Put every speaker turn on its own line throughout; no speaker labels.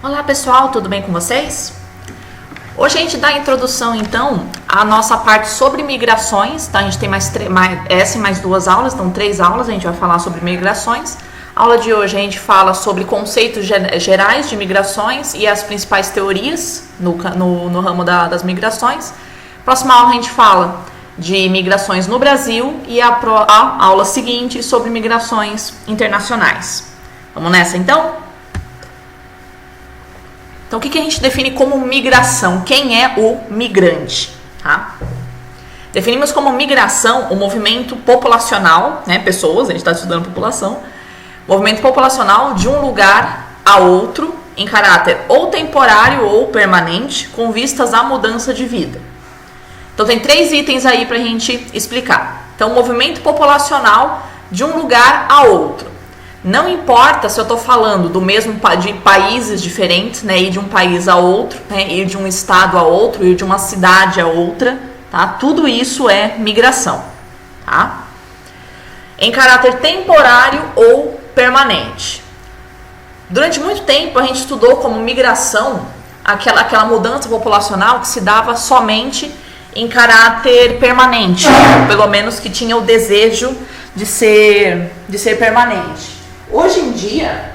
Olá pessoal, tudo bem com vocês? Hoje a gente dá a introdução então à nossa parte sobre migrações, tá? A gente tem essa e mais 2 aulas, então 3 aulas a gente vai falar sobre migrações. A aula de hoje a gente fala sobre conceitos gerais de migrações e as principais teorias no ramo das migrações. Próxima aula a gente fala de migrações no Brasil e a aula seguinte sobre migrações internacionais. Vamos nessa então? Então, o que a gente define como migração? Quem é o migrante? Tá? Definimos como migração o movimento populacional, né, pessoas, a gente está estudando população, movimento populacional de um lugar a outro, em caráter ou temporário ou permanente, com vistas à mudança de vida. Então, tem 3 itens aí para a gente explicar. Então, movimento populacional de um lugar a outro. Não importa se eu estou falando de países diferentes, né, ir de um país a outro, né, ir de um estado a outro, ir de uma cidade a outra, tá? Tudo isso é migração, tá? Em caráter temporário ou permanente. Durante muito tempo a gente estudou como migração aquela mudança populacional que se dava somente em caráter permanente, pelo menos que tinha o desejo de ser permanente. Hoje em dia,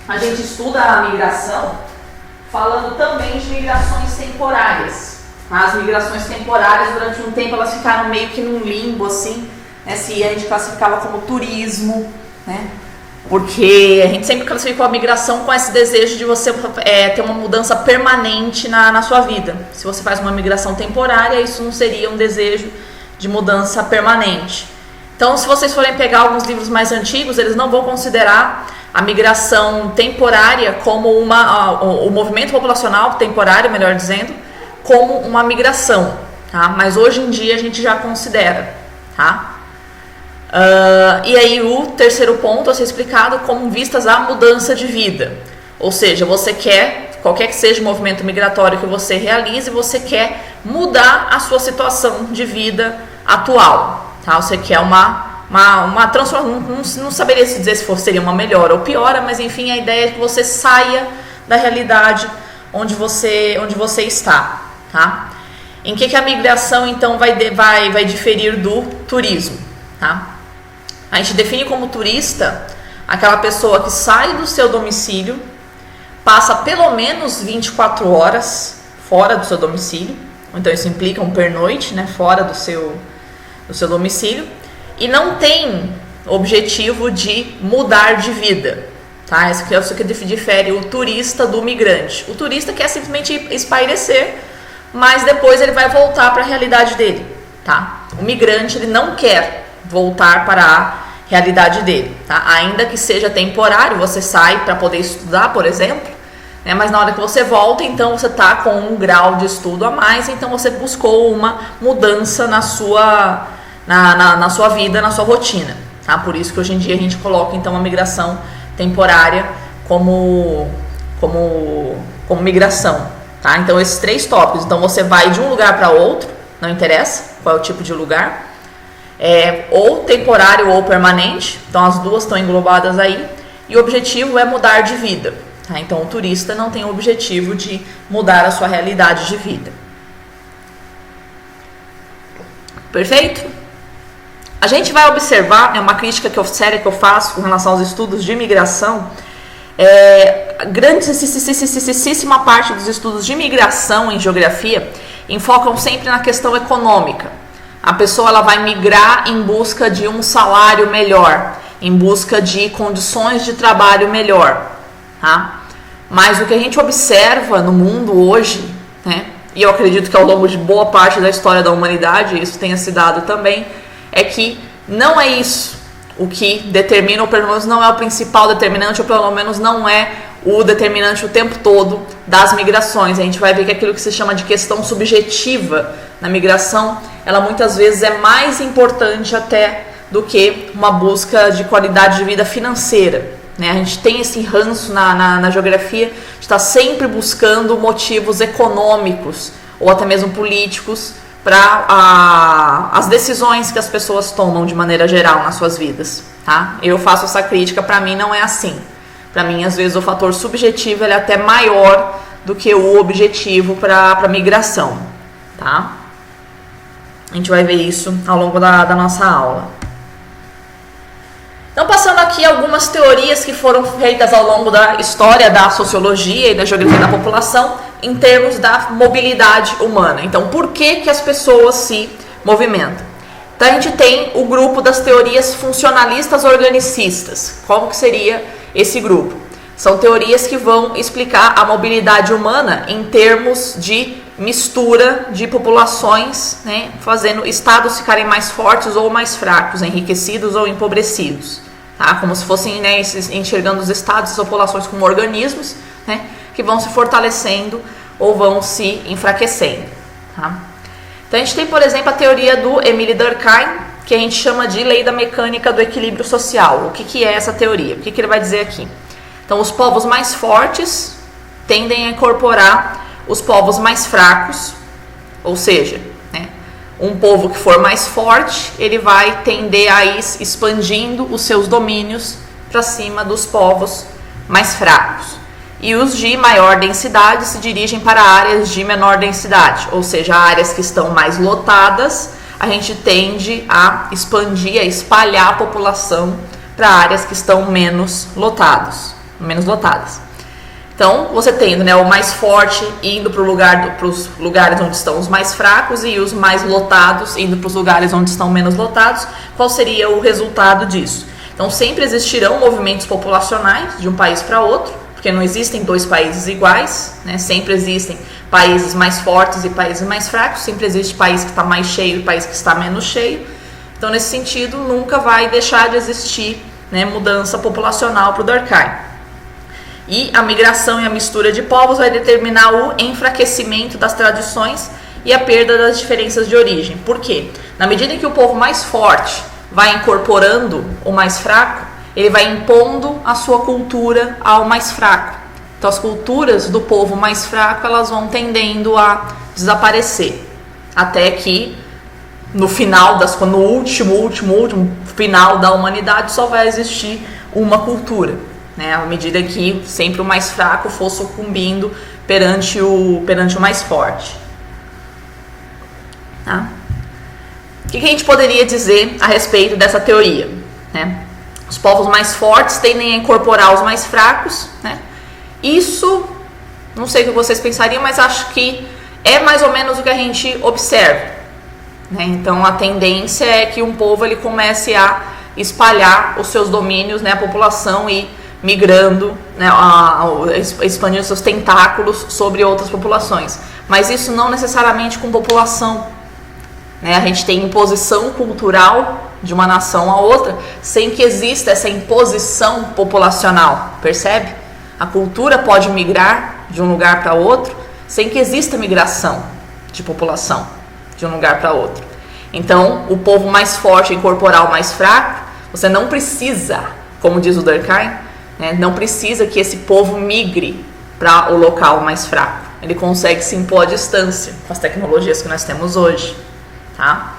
a gente estuda a migração falando também de migrações temporárias. As migrações temporárias, durante um tempo, elas ficaram meio que num limbo, assim, né? Se a gente classificava como turismo, né? Porque a gente sempre classificou a migração com esse desejo de você ter uma mudança permanente na sua vida. Se você faz uma migração temporária, isso não seria um desejo de mudança permanente. Então, se vocês forem pegar alguns livros mais antigos, eles não vão considerar a migração temporária como o movimento populacional temporário, melhor dizendo, como uma migração, tá? Mas hoje em dia a gente já considera, tá? E aí o terceiro ponto a ser explicado como vistas à mudança de vida. Ou seja, você quer, qualquer que seja o movimento migratório que você realize, você quer mudar a sua situação de vida atual. Tá? Você quer uma transformação, não saberia se dizer se seria uma melhora ou piora, mas enfim, a ideia é que você saia da realidade onde você está. Tá? Em que a migração então vai diferir do turismo? Tá? A gente define como turista aquela pessoa que sai do seu domicílio, passa pelo menos 24 horas fora do seu domicílio, então isso implica um pernoite, né, fora do seu domicílio, e não tem objetivo de mudar de vida, tá? Isso que difere o turista do migrante. O turista quer simplesmente espairecer, mas depois ele vai voltar para a realidade dele, tá? O migrante, ele não quer voltar para a realidade dele, tá? Ainda que seja temporário, você sai para poder estudar, por exemplo, né? Mas na hora que você volta, então você está com um grau de estudo a mais, então você buscou uma mudança na sua vida, na sua rotina, tá? Por isso que hoje em dia a gente coloca então a migração temporária como migração, tá? Então esses 3 tópicos, então você vai de um lugar para outro, não interessa qual é o tipo de lugar, ou temporário ou permanente, então as duas estão englobadas aí, e o objetivo é mudar de vida, tá? Então o turista não tem o objetivo de mudar a sua realidade de vida. Perfeito? A gente vai observar, uma crítica séria que eu faço com relação aos estudos de imigração, grandíssima parte dos estudos de imigração em geografia enfocam sempre na questão econômica. A pessoa ela vai migrar em busca de um salário melhor, em busca de condições de trabalho melhor, tá? Mas o que a gente observa no mundo hoje, né, e eu acredito que ao longo de boa parte da história da humanidade isso tenha se dado também, é que não é isso o que determina, ou pelo menos não é o principal determinante, ou pelo menos não é o determinante o tempo todo das migrações. A gente vai ver que aquilo que se chama de questão subjetiva na migração, ela muitas vezes é mais importante até do que uma busca de qualidade de vida financeira, né? A gente tem esse ranço na geografia de estar sempre buscando motivos econômicos ou até mesmo políticos para as decisões que as pessoas tomam de maneira geral nas suas vidas, tá? Eu faço essa crítica, para mim não é assim. Para mim, às vezes, o fator subjetivo ele é até maior do que o objetivo para a migração, tá? A gente vai ver isso ao longo da nossa aula. Então, passando aqui algumas teorias que foram feitas ao longo da história da sociologia e da geografia da população em termos da mobilidade humana. Então, por que as pessoas se movimentam? Então, a gente tem o grupo das teorias funcionalistas organicistas. Como que seria esse grupo? São teorias que vão explicar a mobilidade humana em termos de mistura de populações, né, fazendo estados ficarem mais fortes ou mais fracos, enriquecidos ou empobrecidos, tá? Como se fossem, né, enxergando os estados e populações como organismos, né, que vão se fortalecendo ou vão se enfraquecendo, tá? Então a gente tem, por exemplo, a teoria do Émile Durkheim, que a gente chama de lei da mecânica do equilíbrio social. O que é essa teoria? O que ele vai dizer aqui? Então, os povos mais fortes tendem a incorporar os povos mais fracos, ou seja, né, um povo que for mais forte, ele vai tender a ir expandindo os seus domínios para cima dos povos mais fracos. E os de maior densidade se dirigem para áreas de menor densidade, ou seja, áreas que estão mais lotadas, a gente tende a expandir, a espalhar a população para áreas que estão menos lotadas. Então, você tendo, né, o mais forte indo para os lugares onde estão os mais fracos e os mais lotados indo para os lugares onde estão menos lotados, qual seria o resultado disso? Então, sempre existirão movimentos populacionais de um país para outro, porque não existem dois países iguais, né? Sempre existem países mais fortes e países mais fracos, sempre existe país que está mais cheio e país que está menos cheio. Então, nesse sentido, nunca vai deixar de existir, né, mudança populacional para o Durkheim. E a migração e a mistura de povos vai determinar o enfraquecimento das tradições e a perda das diferenças de origem. Por quê? Na medida em que o povo mais forte vai incorporando o mais fraco, ele vai impondo a sua cultura ao mais fraco. Então, as culturas do povo mais fraco, elas vão tendendo a desaparecer. Até que, no final, no último final da humanidade, só vai existir uma cultura, né? À medida que sempre o mais fraco for sucumbindo perante o mais forte. Tá? O que a gente poderia dizer a respeito dessa teoria, né? Os povos mais fortes tendem a incorporar os mais fracos, né? Isso, não sei o que vocês pensariam, mas acho que é mais ou menos o que a gente observa, né? Então, a tendência é que um povo ele comece a espalhar os seus domínios, né? A população e migrando, né? Expandindo seus tentáculos sobre outras populações. Mas isso não necessariamente com população, né? A gente tem imposição cultural de uma nação a outra sem que exista essa imposição populacional, percebe? A cultura pode migrar de um lugar para outro sem que exista migração de população de um lugar para outro. Então, o povo mais forte incorporar o mais fraco, você não precisa, como diz o Durkheim, né, não precisa que esse povo migre para o local mais fraco. Ele consegue se impor à distância com as tecnologias que nós temos hoje, tá?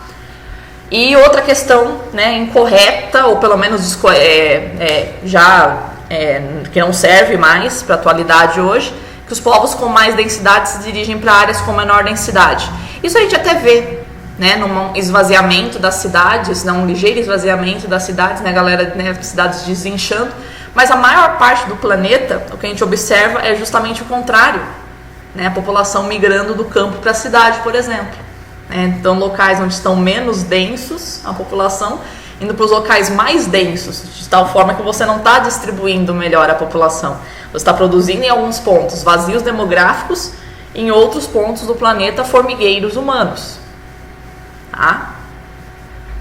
E outra questão, né, incorreta, ou pelo menos que não serve mais para a atualidade hoje, que os povos com mais densidade se dirigem para áreas com menor densidade. Isso a gente até vê, né, num esvaziamento das cidades, um ligeiro esvaziamento das cidades, né, galera, né, cidades desinchando, mas a maior parte do planeta, o que a gente observa é justamente o contrário, né, a população migrando do campo para a cidade, por exemplo. Então, locais onde estão menos densos a população, indo para os locais mais densos, de tal forma que você não está distribuindo melhor a população. Você está produzindo em alguns pontos vazios demográficos, em outros pontos do planeta formigueiros humanos. Tá?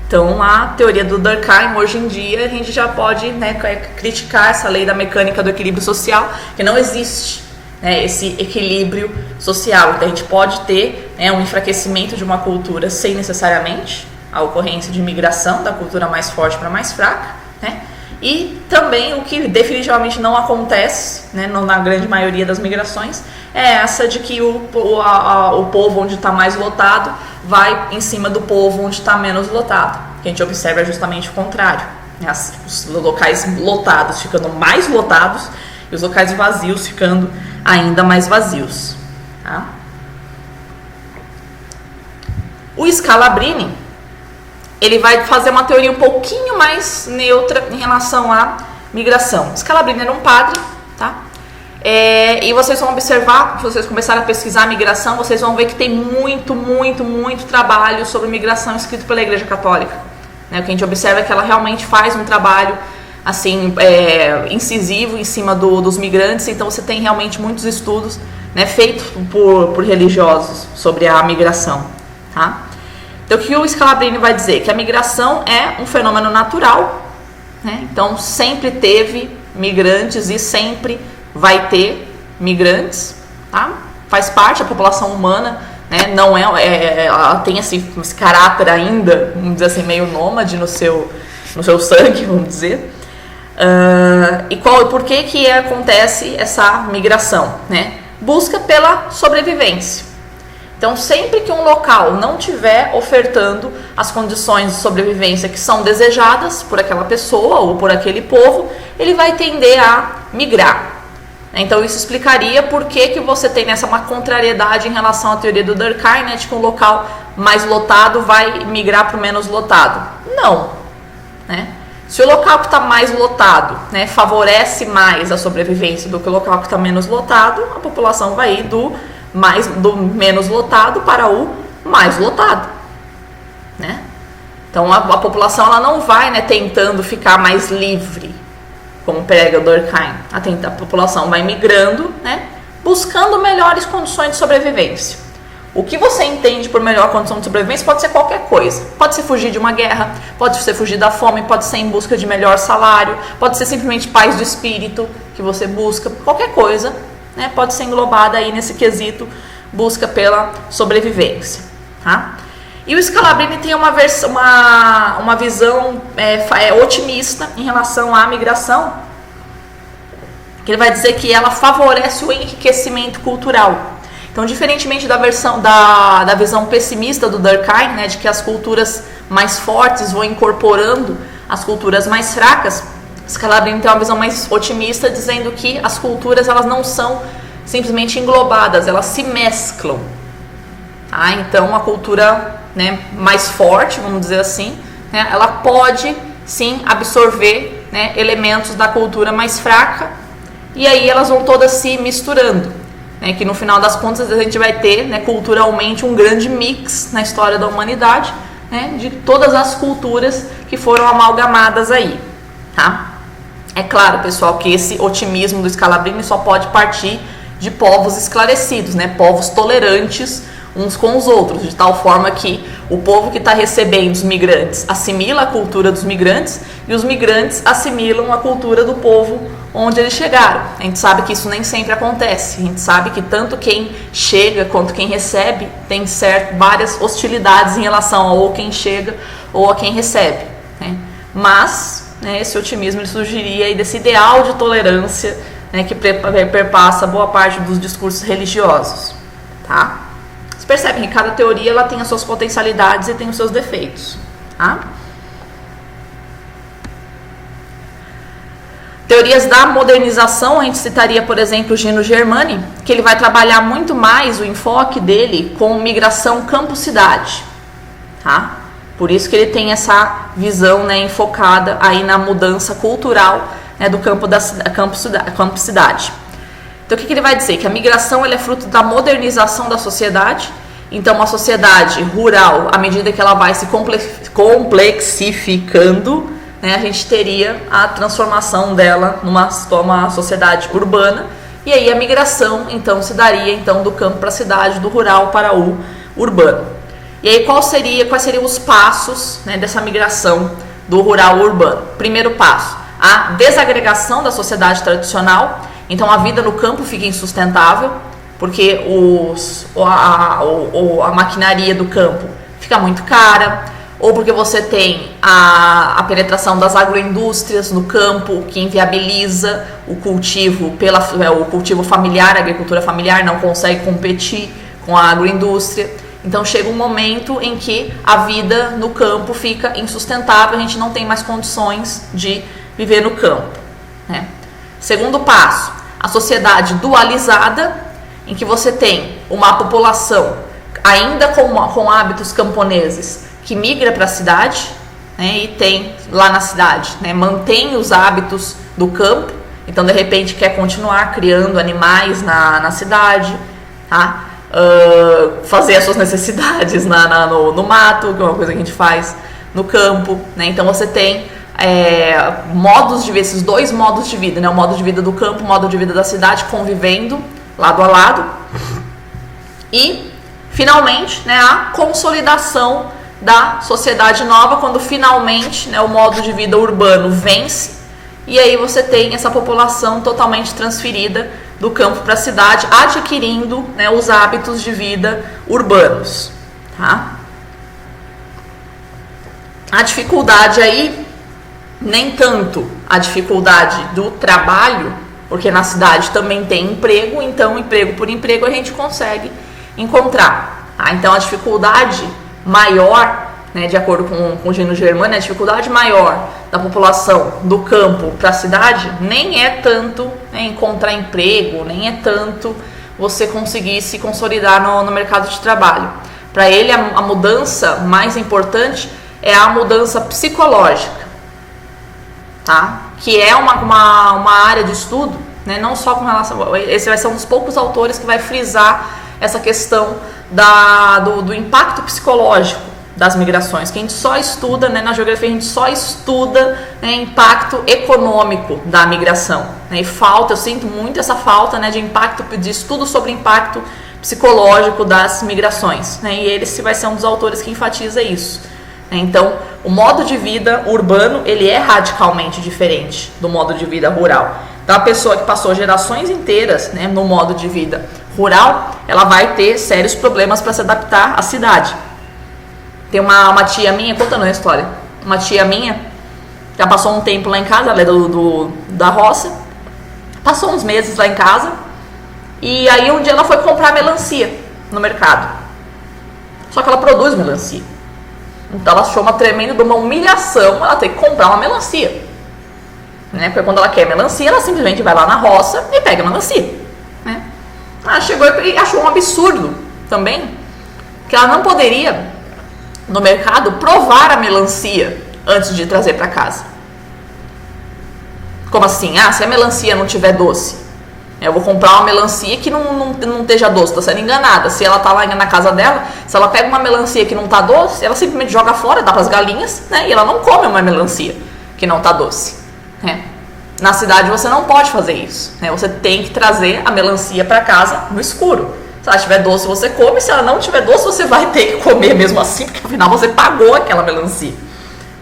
Então, a teoria do Durkheim, hoje em dia, a gente já pode, né, criticar essa lei da mecânica do equilíbrio social, que não existe, né, esse equilíbrio social. Então, a gente pode ter, né, um enfraquecimento de uma cultura sem necessariamente a ocorrência de migração da cultura mais forte para mais fraca, né? E também o que definitivamente não acontece, né, na grande maioria das migrações, é essa de que o povo onde está mais lotado vai em cima do povo onde está menos lotado. O que a gente observa é justamente o contrário, Os locais lotados ficando mais lotados e os locais vazios ficando ainda mais vazios. Tá? O Scalabrini, ele vai fazer uma teoria um pouquinho mais neutra em relação à migração. Scalabrini era um padre, tá? E vocês vão observar, se vocês começarem a pesquisar a migração, vocês vão ver que tem muito trabalho sobre migração escrito pela Igreja Católica. Né? O que a gente observa é que ela realmente faz um trabalho assim, incisivo em cima dos migrantes, então você tem realmente muitos estudos, né, feitos por religiosos sobre a migração. Tá? Então, o que o Scalabrini vai dizer? Que a migração é um fenômeno natural, né? Então sempre teve migrantes e sempre vai ter migrantes, tá? Faz parte da população humana, né? Não ela tem esse caráter ainda, vamos dizer assim, meio nômade no seu sangue, vamos dizer. Por que acontece essa migração, né? Busca pela sobrevivência. Então, sempre que um local não estiver ofertando as condições de sobrevivência que são desejadas por aquela pessoa ou por aquele povo, ele vai tender a migrar. Então, isso explicaria por que você tem uma contrariedade em relação à teoria do Durkheim, né, de que um local mais lotado vai migrar para o menos lotado. Não. Né? Se o local que está mais lotado, né, favorece mais a sobrevivência do que o local que está menos lotado, a população vai ir do menos lotado para o mais lotado, né? Então a população ela não vai, né, tentando ficar mais livre, como prega o Durkheim. A população vai migrando, né, buscando melhores condições de sobrevivência. O que você entende por melhor condição de sobrevivência pode ser qualquer coisa. Pode ser fugir de uma guerra, pode ser fugir da fome, pode ser em busca de melhor salário, pode ser simplesmente paz do espírito que você busca, qualquer coisa, né, pode ser englobada aí nesse quesito busca pela sobrevivência. Tá? E o Scalabrini tem uma visão otimista em relação à migração, que ele vai dizer que ela favorece o enriquecimento cultural. Então, diferentemente da visão pessimista do Durkheim, né, de que as culturas mais fortes vão incorporando as culturas mais fracas, Scalabrini tem uma visão mais otimista, dizendo que as culturas elas não são simplesmente englobadas, elas se mesclam. Tá? Então, a cultura, né, mais forte, vamos dizer assim, né, ela pode sim absorver, né, elementos da cultura mais fraca, e aí elas vão todas se misturando. Né, que no final das contas a gente vai ter, né, culturalmente um grande mix na história da humanidade, né, de todas as culturas que foram amalgamadas aí. Tá? É claro, pessoal, que esse otimismo do Scalabrini só pode partir de povos esclarecidos, né? Povos tolerantes uns com os outros, de tal forma que o povo que está recebendo os migrantes assimila a cultura dos migrantes e os migrantes assimilam a cultura do povo onde eles chegaram. A gente sabe que isso nem sempre acontece, a gente sabe que tanto quem chega quanto quem recebe tem várias hostilidades em relação a ou quem chega ou a quem recebe, né? Mas, né, esse otimismo ele surgiria aí desse ideal de tolerância, né, que perpassa boa parte dos discursos religiosos. Tá? Vocês percebem que cada teoria ela tem as suas potencialidades e tem os seus defeitos. Tá? Teorias da modernização, a gente citaria, por exemplo, o Gino Germani, que ele vai trabalhar muito mais o enfoque dele com migração campo-cidade. Tá? Por isso que ele tem essa visão, né, enfocada aí na mudança cultural, né, do campo-cidade. Então, o que ele vai dizer? Que a migração ela é fruto da modernização da sociedade. Então, uma sociedade rural, à medida que ela vai se complexificando, né, a gente teria a transformação dela numa sociedade urbana. E aí a migração, então, se daria então, do campo para a cidade, do rural para o urbano. E aí, quais seriam os passos, né, dessa migração do rural ao urbano? Primeiro passo, a desagregação da sociedade tradicional. Então, a vida no campo fica insustentável, porque a maquinaria do campo fica muito cara, ou porque você tem a penetração das agroindústrias no campo, que inviabiliza o cultivo familiar, a agricultura familiar não consegue competir com a agroindústria. Então chega um momento em que a vida no campo fica insustentável, a gente não tem mais condições de viver no campo, né? Segundo passo, a sociedade dualizada, em que você tem uma população ainda com hábitos camponeses que migra para a cidade, né, e tem lá na cidade, né, mantém os hábitos do campo, então de repente quer continuar criando animais na cidade, tá? Fazer as suas necessidades no mato, que é uma coisa que a gente faz no campo, né? Então você tem modos de vida, esses dois modos de vida, né? O modo de vida do campo, o modo de vida da cidade, convivendo lado a lado. E finalmente, né, a consolidação da sociedade nova, quando finalmente, né, o modo de vida urbano vence, e aí você tem essa população totalmente transferida do campo para a cidade, adquirindo, né, os hábitos de vida urbanos, tá? A dificuldade aí, nem tanto a dificuldade do trabalho, porque na cidade também tem emprego, então emprego por emprego a gente consegue encontrar, tá? Então a dificuldade maior, né, de acordo com o Gino Germani, a dificuldade maior da população do campo para a cidade nem é tanto, né, encontrar emprego, nem é tanto você conseguir se consolidar no mercado de trabalho. Para ele a mudança mais importante é a mudança psicológica, tá? Que é uma área de estudo, né, não só com relação... Esse vai ser um dos poucos autores que vai frisar essa questão do impacto psicológico das migrações, que a gente só estuda, né, na geografia a gente só estuda, né, impacto econômico da migração, né, e eu sinto muito essa falta, né, de estudo sobre impacto psicológico das migrações, né, e ele vai ser um dos autores que enfatiza isso, né. Então o modo de vida urbano ele é radicalmente diferente do modo de vida rural. Então a pessoa que passou gerações inteiras, né, no modo de vida rural, ela vai ter sérios problemas para se adaptar à cidade. Tem uma tia minha, contando a história, uma tia minha, já passou um tempo lá em casa, ela é da roça, passou uns meses lá em casa, e aí um dia ela foi comprar melancia no mercado. Só que ela produz melancia. Então ela achou uma tremenda de uma humilhação ela ter que comprar uma melancia, né? Porque quando ela quer melancia, ela simplesmente vai lá na roça e pega a melancia, né? Ela chegou e achou um absurdo também, que ela não poderia no mercado provar a melancia antes de trazer para casa. Como assim? Se a melancia não tiver doce, eu vou comprar uma melancia que não esteja doce, estou sendo enganada. Se ela está lá na casa dela, se ela pega uma melancia que não está doce, ela simplesmente joga fora, dá para as galinhas, né? E ela não come uma melancia que não está doce, né? Na cidade você não pode fazer isso, né? Você tem que trazer a melancia para casa no escuro. Se ela estiver doce, você come. Se ela não estiver doce, você vai ter que comer mesmo assim, porque afinal você pagou aquela melancia,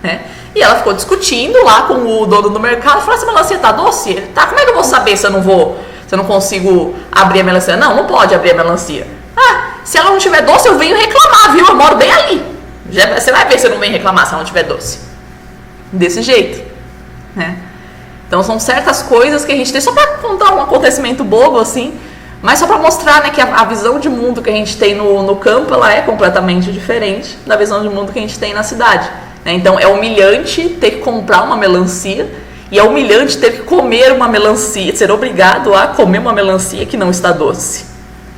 né? E ela ficou discutindo lá com o dono do mercado. Falou: essa melancia tá doce? Ele, tá, como é que eu vou saber se eu não consigo abrir a melancia? Não pode abrir a melancia. Se ela não tiver doce, eu venho reclamar, viu? Eu moro bem ali. Você vai ver se eu não venho reclamar se ela não tiver doce. Desse jeito, né? Então são certas coisas que a gente tem, só para contar um acontecimento bobo assim, mas só para mostrar, né, que a visão de mundo que a gente tem no campo, ela é completamente diferente da visão de mundo que a gente tem na cidade, né? Então é humilhante ter que comprar uma melancia, e é humilhante ter que comer uma melancia, ser obrigado a comer uma melancia que não está doce,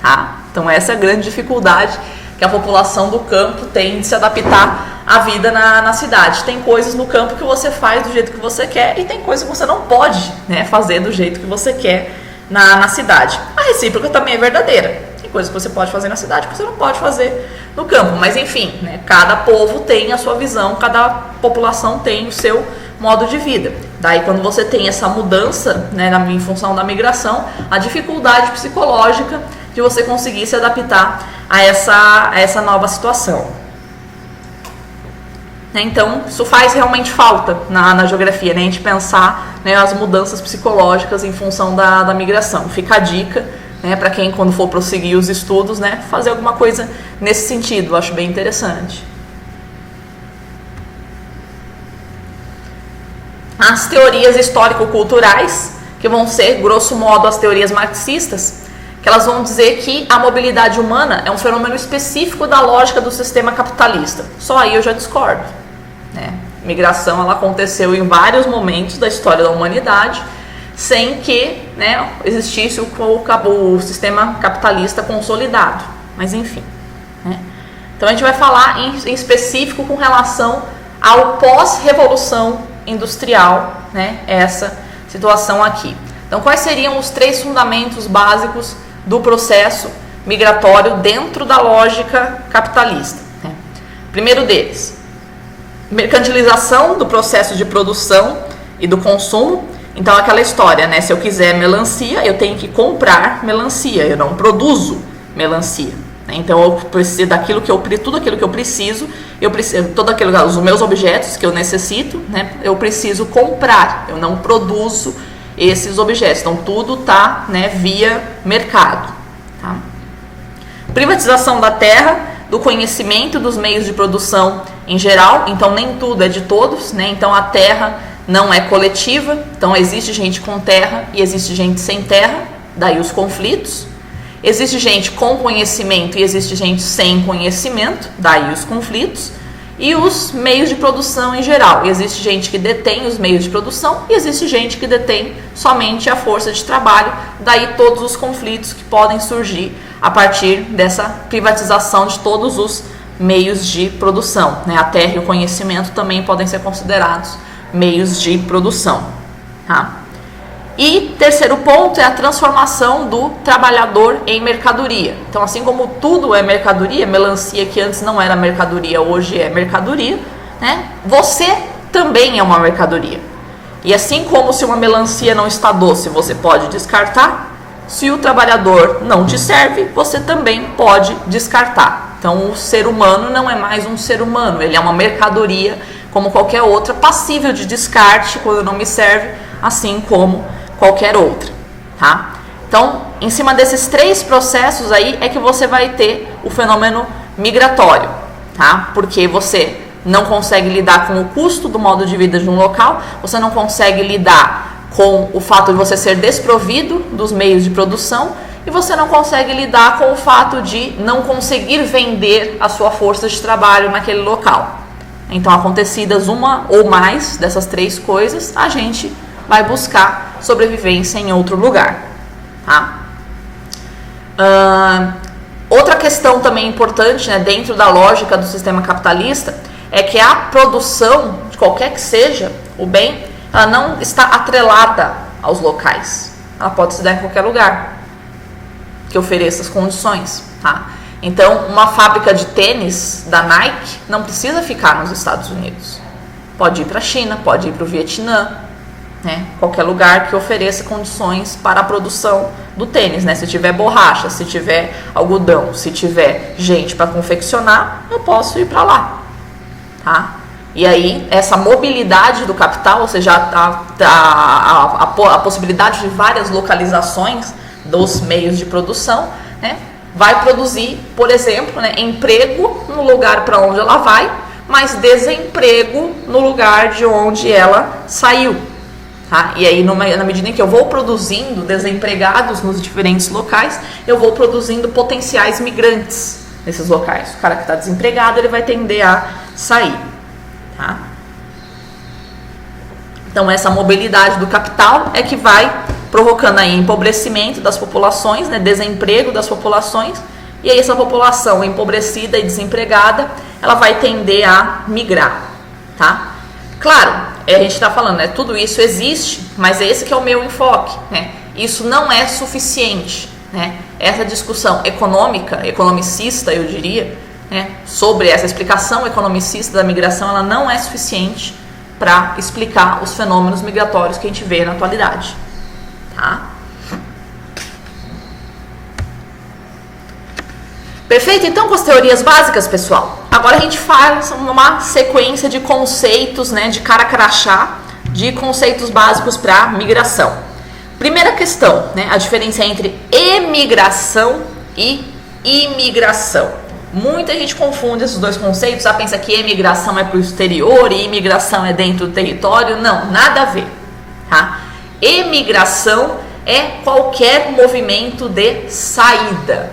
tá? Então essa é a grande dificuldade que a população do campo tem de se adaptar à vida na cidade. Tem coisas no campo que você faz do jeito que você quer, e tem coisas que você não pode, né, fazer do jeito que você quer na cidade. A recíproca também é verdadeira. Tem coisas que você pode fazer na cidade que você não pode fazer no campo. Mas enfim, né, cada povo tem a sua visão, cada população tem o seu modo de vida. Daí quando você tem essa mudança, né, em função da migração, a dificuldade psicológica de você conseguir se adaptar a essa nova situação. Então, isso faz realmente falta na geografia, né? A gente pensar, né, as mudanças psicológicas em função da migração. Fica a dica, né, para quem, quando for prosseguir os estudos, né, fazer alguma coisa nesse sentido. Eu acho bem interessante. As teorias histórico-culturais, que vão ser, grosso modo, as teorias marxistas, que elas vão dizer que a mobilidade humana é um fenômeno específico da lógica do sistema capitalista. Só aí eu já discordo, né? Migração, ela aconteceu em vários momentos da história da humanidade, sem que, né, existisse o sistema capitalista consolidado. Mas enfim, né? Então a gente vai falar em específico com relação ao pós-revolução industrial, né, essa situação aqui. Então quais seriam os 3 fundamentos básicos do processo migratório dentro da lógica capitalista, né? Primeiro deles, mercantilização do processo de produção e do consumo. Então aquela história, né? Se eu quiser melancia, eu tenho que comprar melancia, eu não produzo melancia, né? Então eu preciso daquilo que tudo aquilo que eu preciso, os meus objetos que eu necessito, né? Eu preciso comprar, eu não produzo esses objetos. Então tudo tá, né, via mercado, tá? Privatização da terra, do conhecimento, dos meios de produção em geral. Então nem tudo é de todos, né? Então a terra não é coletiva, então existe gente com terra e existe gente sem terra, daí os conflitos. Existe gente com conhecimento e existe gente sem conhecimento, daí os conflitos. E os meios de produção em geral, existe gente que detém os meios de produção e existe gente que detém somente a força de trabalho, daí todos os conflitos que podem surgir a partir dessa privatização de todos os meios de produção, né? A terra e o conhecimento também podem ser considerados meios de produção, tá? E terceiro ponto é a transformação do trabalhador em mercadoria. Então, assim como tudo é mercadoria, melancia que antes não era mercadoria, hoje é mercadoria, né? Você também é uma mercadoria. E assim como se uma melancia não está doce, você pode descartar, se o trabalhador não te serve, você também pode descartar. Então, o ser humano não é mais um ser humano, ele é uma mercadoria como qualquer outra, passível de descarte quando não me serve, assim como qualquer outra, tá? Então, em cima desses 3 processos aí é que você vai ter o fenômeno migratório, tá? Porque você não consegue lidar com o custo do modo de vida de um local, você não consegue lidar com o fato de você ser desprovido dos meios de produção e você não consegue lidar com o fato de não conseguir vender a sua força de trabalho naquele local. Então, acontecidas uma ou mais dessas 3 coisas, a gente vai buscar sobrevivência em outro lugar, tá? Outra questão também importante, né, dentro da lógica do sistema capitalista é que a produção, de qualquer que seja o bem, ela não está atrelada aos locais. Ela pode se dar em qualquer lugar que ofereça as condições, tá? Então, uma fábrica de tênis da Nike não precisa ficar nos Estados Unidos. Pode ir para a China, pode ir para o Vietnã, né? Qualquer lugar que ofereça condições para a produção do tênis, né? Se tiver borracha, se tiver algodão, se tiver gente para confeccionar, eu posso ir para lá, tá? E aí, essa mobilidade do capital, ou seja, a possibilidade de várias localizações dos meios de produção, né? Vai produzir, por exemplo, né, emprego no lugar para onde ela vai, mas desemprego no lugar de onde ela saiu, tá? E aí, na medida em que eu vou produzindo desempregados nos diferentes locais, eu vou produzindo potenciais migrantes nesses locais. O cara que está desempregado, ele vai tender a sair, tá? Então, essa mobilidade do capital é que vai provocando aí empobrecimento das populações, né, desemprego das populações, e aí essa população empobrecida e desempregada, ela vai tender a migrar, tá? Claro, a gente está falando, né, tudo isso existe, mas esse que é o meu enfoque, né? Isso não é suficiente, né? Essa discussão econômica, economicista, eu diria, né, sobre essa explicação economicista da migração, ela não é suficiente para explicar os fenômenos migratórios que a gente vê na atualidade. Tá? Perfeito? Então, com as teorias básicas, pessoal, agora a gente faz uma sequência de conceitos, né, de cara crachá, de conceitos básicos para migração. Primeira questão, né, a diferença entre emigração e imigração. Muita gente confunde esses dois conceitos, pensa que emigração é para o exterior e imigração é dentro do território. Não, nada a ver, tá? Emigração é qualquer movimento de saída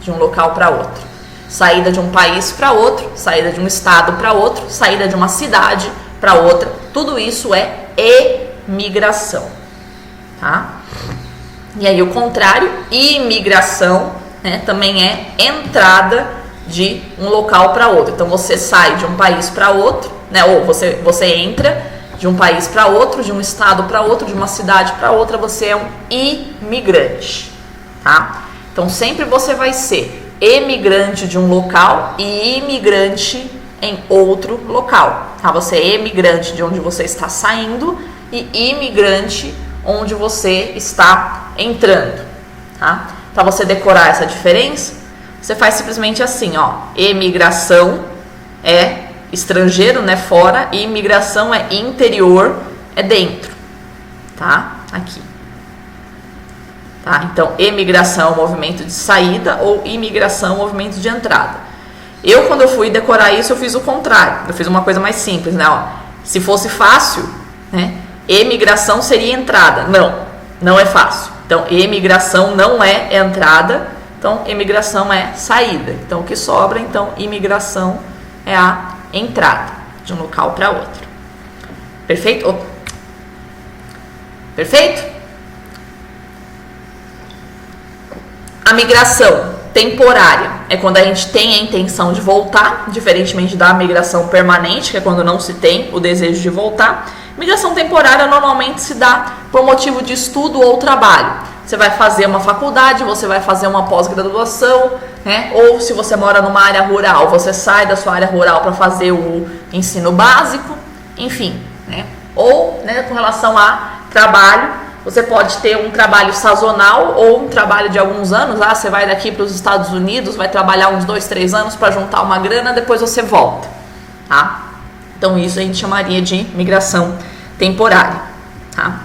de um local para outro. Saída de um país para outro, saída de um estado para outro, saída de uma cidade para outra. Tudo isso é emigração, tá? E aí o contrário, imigração, né, também é entrada de um local para outro. Então você sai de um país para outro, né, ou você entra de um país para outro, de um estado para outro, de uma cidade para outra, você é um imigrante, tá? Então sempre você vai ser emigrante de um local e imigrante em outro local, tá? Você é emigrante de onde você está saindo e imigrante onde você está entrando, tá? Para você decorar essa diferença, você faz simplesmente assim, ó. Emigração é estrangeiro, né, fora, e imigração é interior, é dentro, tá? Aqui. Tá? Então, emigração é o movimento de saída ou imigração é o movimento de entrada. Quando eu fui decorar isso, eu fiz o contrário. Eu fiz uma coisa mais simples, né? Ó, se fosse fácil, né, emigração seria entrada. Não é fácil. Então, emigração não é entrada. Então, emigração é saída. Então, o que sobra, então, imigração é a entrada de um local para outro. Perfeito? Opa. Perfeito? A migração temporária é quando a gente tem a intenção de voltar, diferentemente da migração permanente, que é quando não se tem o desejo de voltar. Migração temporária normalmente se dá por motivo de estudo ou trabalho. Você vai fazer uma faculdade, você vai fazer uma pós-graduação, né? Ou se você mora numa área rural, você sai da sua área rural para fazer o ensino básico, enfim, né? Ou, né, com relação a trabalho, você pode ter um trabalho sazonal ou um trabalho de alguns anos. Você vai daqui para os Estados Unidos, vai trabalhar uns 2, 3 anos para juntar uma grana, depois você volta, tá? Então isso a gente chamaria de migração temporária, tá?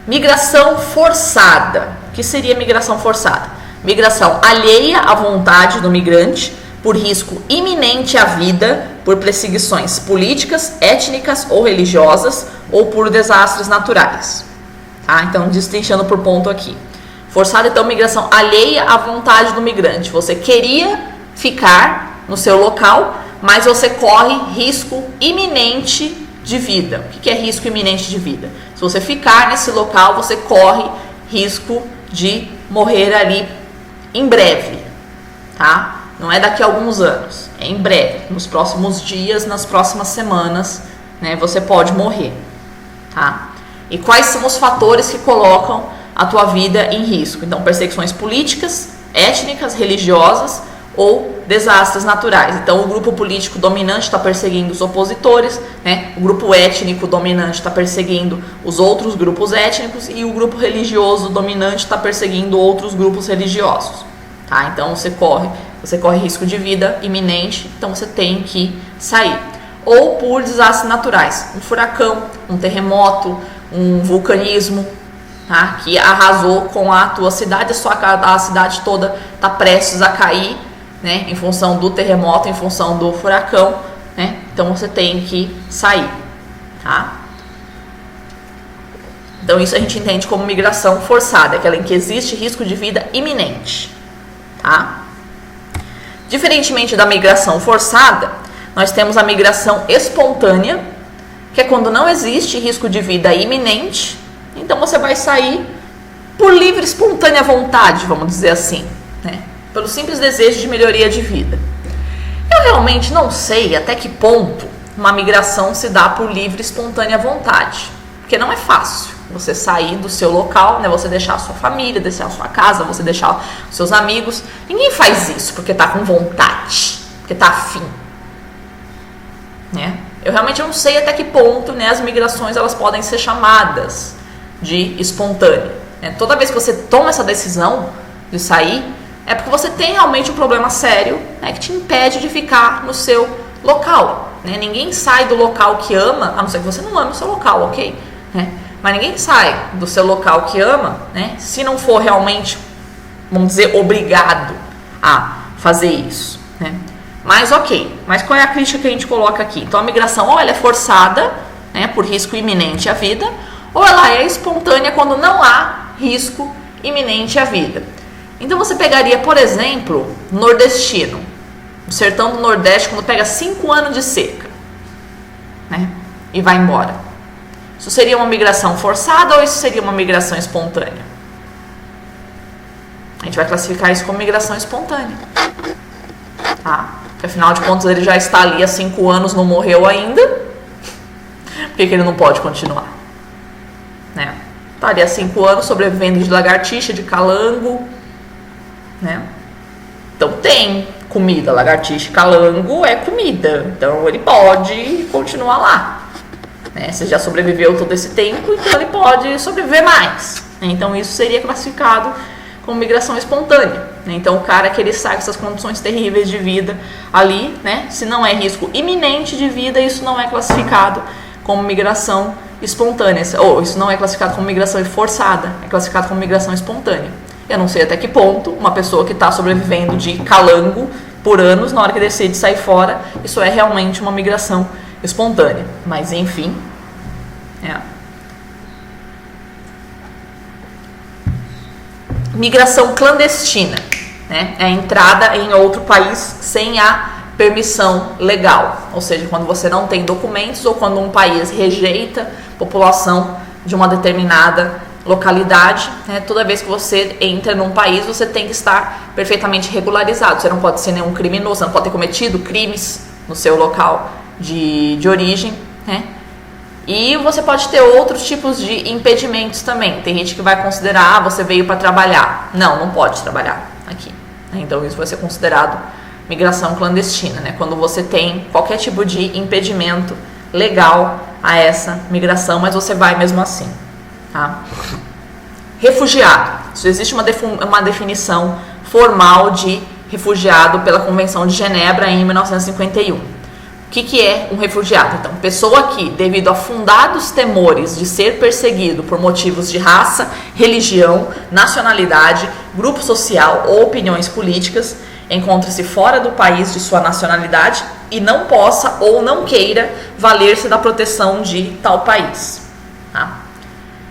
Migração forçada. O que seria migração forçada? Migração alheia à vontade do migrante, por risco iminente à vida, por perseguições políticas, étnicas ou religiosas, ou por desastres naturais. Tá? Então, destrinchando por ponto aqui. Forçada, então, migração alheia à vontade do migrante. Você queria ficar no seu local, mas você corre risco iminente de vida. O que é risco iminente de vida? Se você ficar nesse local, você corre risco de morrer ali em breve, tá? Não é daqui a alguns anos, é em breve, nos próximos dias, nas próximas semanas, né? Você pode morrer, tá? E quais são os fatores que colocam a tua vida em risco? Então, perseguições políticas, étnicas, religiosas ou desastres naturais. Então, o grupo político dominante está perseguindo os opositores, né? O grupo étnico dominante está perseguindo os outros grupos étnicos e o grupo religioso dominante está perseguindo outros grupos religiosos. Tá? Então, você corre risco de vida iminente, então você tem que sair. Ou por desastres naturais, um furacão, um terremoto, um vulcanismo, tá? Que arrasou com a tua cidade, a cidade toda está prestes a cair, né? Em função do terremoto, em função do furacão, né? Então você tem que sair, tá? Então isso a gente entende como migração forçada, aquela em que existe risco de vida iminente, tá? Diferentemente da migração forçada, nós temos a migração espontânea, que é quando não existe risco de vida iminente, então você vai sair por livre, espontânea vontade, vamos dizer assim, né? Pelo simples desejo de melhoria de vida. Eu realmente não sei até que ponto uma migração se dá por livre, espontânea vontade, porque não é fácil você sair do seu local, né? Você deixar a sua família, deixar a sua casa, você deixar os seus amigos. Ninguém faz isso porque tá com vontade, porque tá afim, né? Eu realmente não sei até que ponto, né, as migrações elas podem ser chamadas de espontânea, né? Toda vez que você toma essa decisão de sair, é porque você tem realmente um problema sério, né, que te impede de ficar no seu local, né? Ninguém sai do local que ama, a não ser que você não ame o seu local, ok? Né? Mas ninguém sai do seu local que ama, né, se não for realmente, vamos dizer, obrigado a fazer isso, né? Mas ok, mas qual é a crítica que a gente coloca aqui? Então a migração ou ela é forçada, né, por risco iminente à vida, ou ela é espontânea quando não há risco iminente à vida. Então você pegaria, por exemplo, nordestino, o sertão do Nordeste, quando pega 5 anos de seca, né, e vai embora. Isso seria uma migração forçada ou isso seria uma migração espontânea? A gente vai classificar isso como migração espontânea. Tá? Porque afinal de contas ele já está ali há 5 anos, não morreu ainda. Por que ele não pode continuar? Né? Está ali há 5 anos sobrevivendo de lagartixa, de calango. Né? Então tem comida, lagartixa, calango é comida. Então ele pode continuar lá. Né? Você já sobreviveu todo esse tempo, então ele pode sobreviver mais. Então isso seria classificado como migração espontânea. Então o cara que ele sai com essas condições terríveis de vida ali, né? Se não é risco iminente de vida, isso não é classificado como migração espontânea. Ou isso não é classificado como migração forçada, é classificado como migração espontânea. Eu não sei até que ponto uma pessoa que está sobrevivendo de calango por anos, na hora que decide sair fora, isso é realmente uma migração espontânea. Mas enfim, Migração clandestina, né? É a entrada em outro país sem a permissão legal, ou seja, quando você não tem documentos ou quando um país rejeita a população de uma determinada localidade, né? Toda vez que você entra num país, você tem que estar perfeitamente regularizado, você não pode ser nenhum criminoso, você não pode ter cometido crimes no seu local de origem, né? E você pode ter outros tipos de impedimentos também. Tem gente que vai considerar, você veio para trabalhar. Não pode trabalhar aqui. Então isso vai ser considerado migração clandestina, né? Quando você tem qualquer tipo de impedimento legal a essa migração, mas você vai mesmo assim. Tá? Refugiado. Isso existe uma definição formal de refugiado pela Convenção de Genebra em 1951. O que é um refugiado? Então, pessoa que, devido a fundados temores de ser perseguido por motivos de raça, religião, nacionalidade, grupo social ou opiniões políticas, encontra-se fora do país de sua nacionalidade e não possa ou não queira valer-se da proteção de tal país. Tá?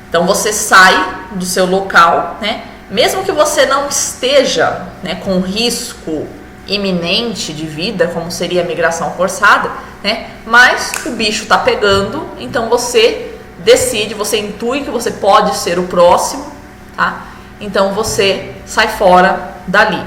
Então, você sai do seu local, né? Mesmo que você não esteja, né, com risco iminente de vida, como seria a migração forçada, né? Mas o bicho tá pegando, então você decide, você intui que você pode ser o próximo, tá? Então você sai fora dali,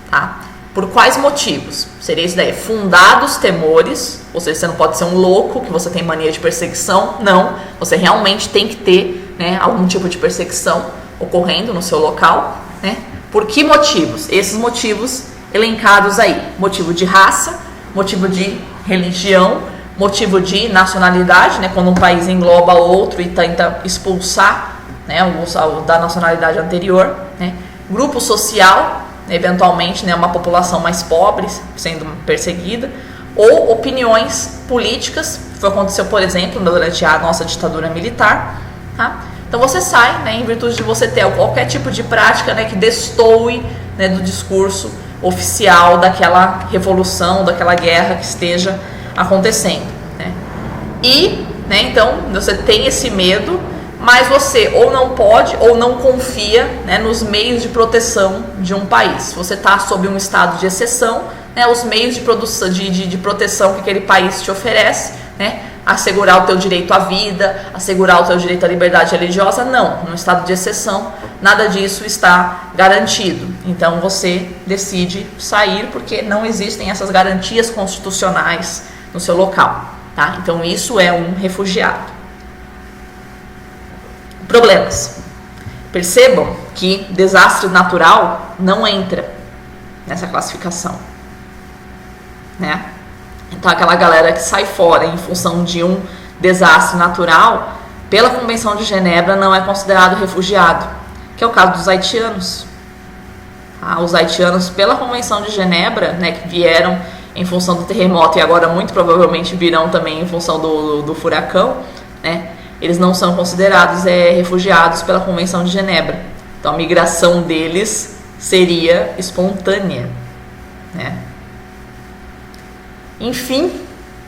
tá? Por quais motivos? Seria isso daí, fundados temores, ou seja, você não pode ser um louco, que você tem mania de perseguição, não, você realmente tem que ter, né, algum tipo de perseguição ocorrendo no seu local, né? Por que motivos? Esses motivos elencados aí: motivo de raça, motivo de religião, motivo de nacionalidade, né, quando um país engloba outro e tenta expulsar, né, o da nacionalidade anterior, né, grupo social, eventualmente, né, uma população mais pobre sendo perseguida, ou opiniões políticas, que foi aconteceu, por exemplo, durante a nossa ditadura militar, tá? Então você sai, né, em virtude de você ter qualquer tipo de prática, né, que destoe, né, do discurso oficial daquela revolução, daquela guerra que esteja acontecendo, né? E, né, então, você tem esse medo, mas você ou não pode ou não confia, né, nos meios de proteção de um país. Você está sob um estado de exceção, né, os meios de proteção que aquele país te oferece, né, assegurar o teu direito à vida, assegurar o teu direito à liberdade religiosa, não, no estado de exceção, nada disso está garantido. Então você decide sair porque não existem essas garantias constitucionais no seu local, tá? Então isso é um refugiado. Problemas. Percebam que desastre natural não entra nessa classificação, né? Então aquela galera que sai fora em função de um desastre natural, pela Convenção de Genebra não é considerado refugiado, que é o caso dos haitianos. Os haitianos, pela Convenção de Genebra, né, que vieram em função do terremoto e agora muito provavelmente virão também em função do furacão, né, eles não são considerados refugiados pela Convenção de Genebra. Então a migração deles seria espontânea, né? Enfim,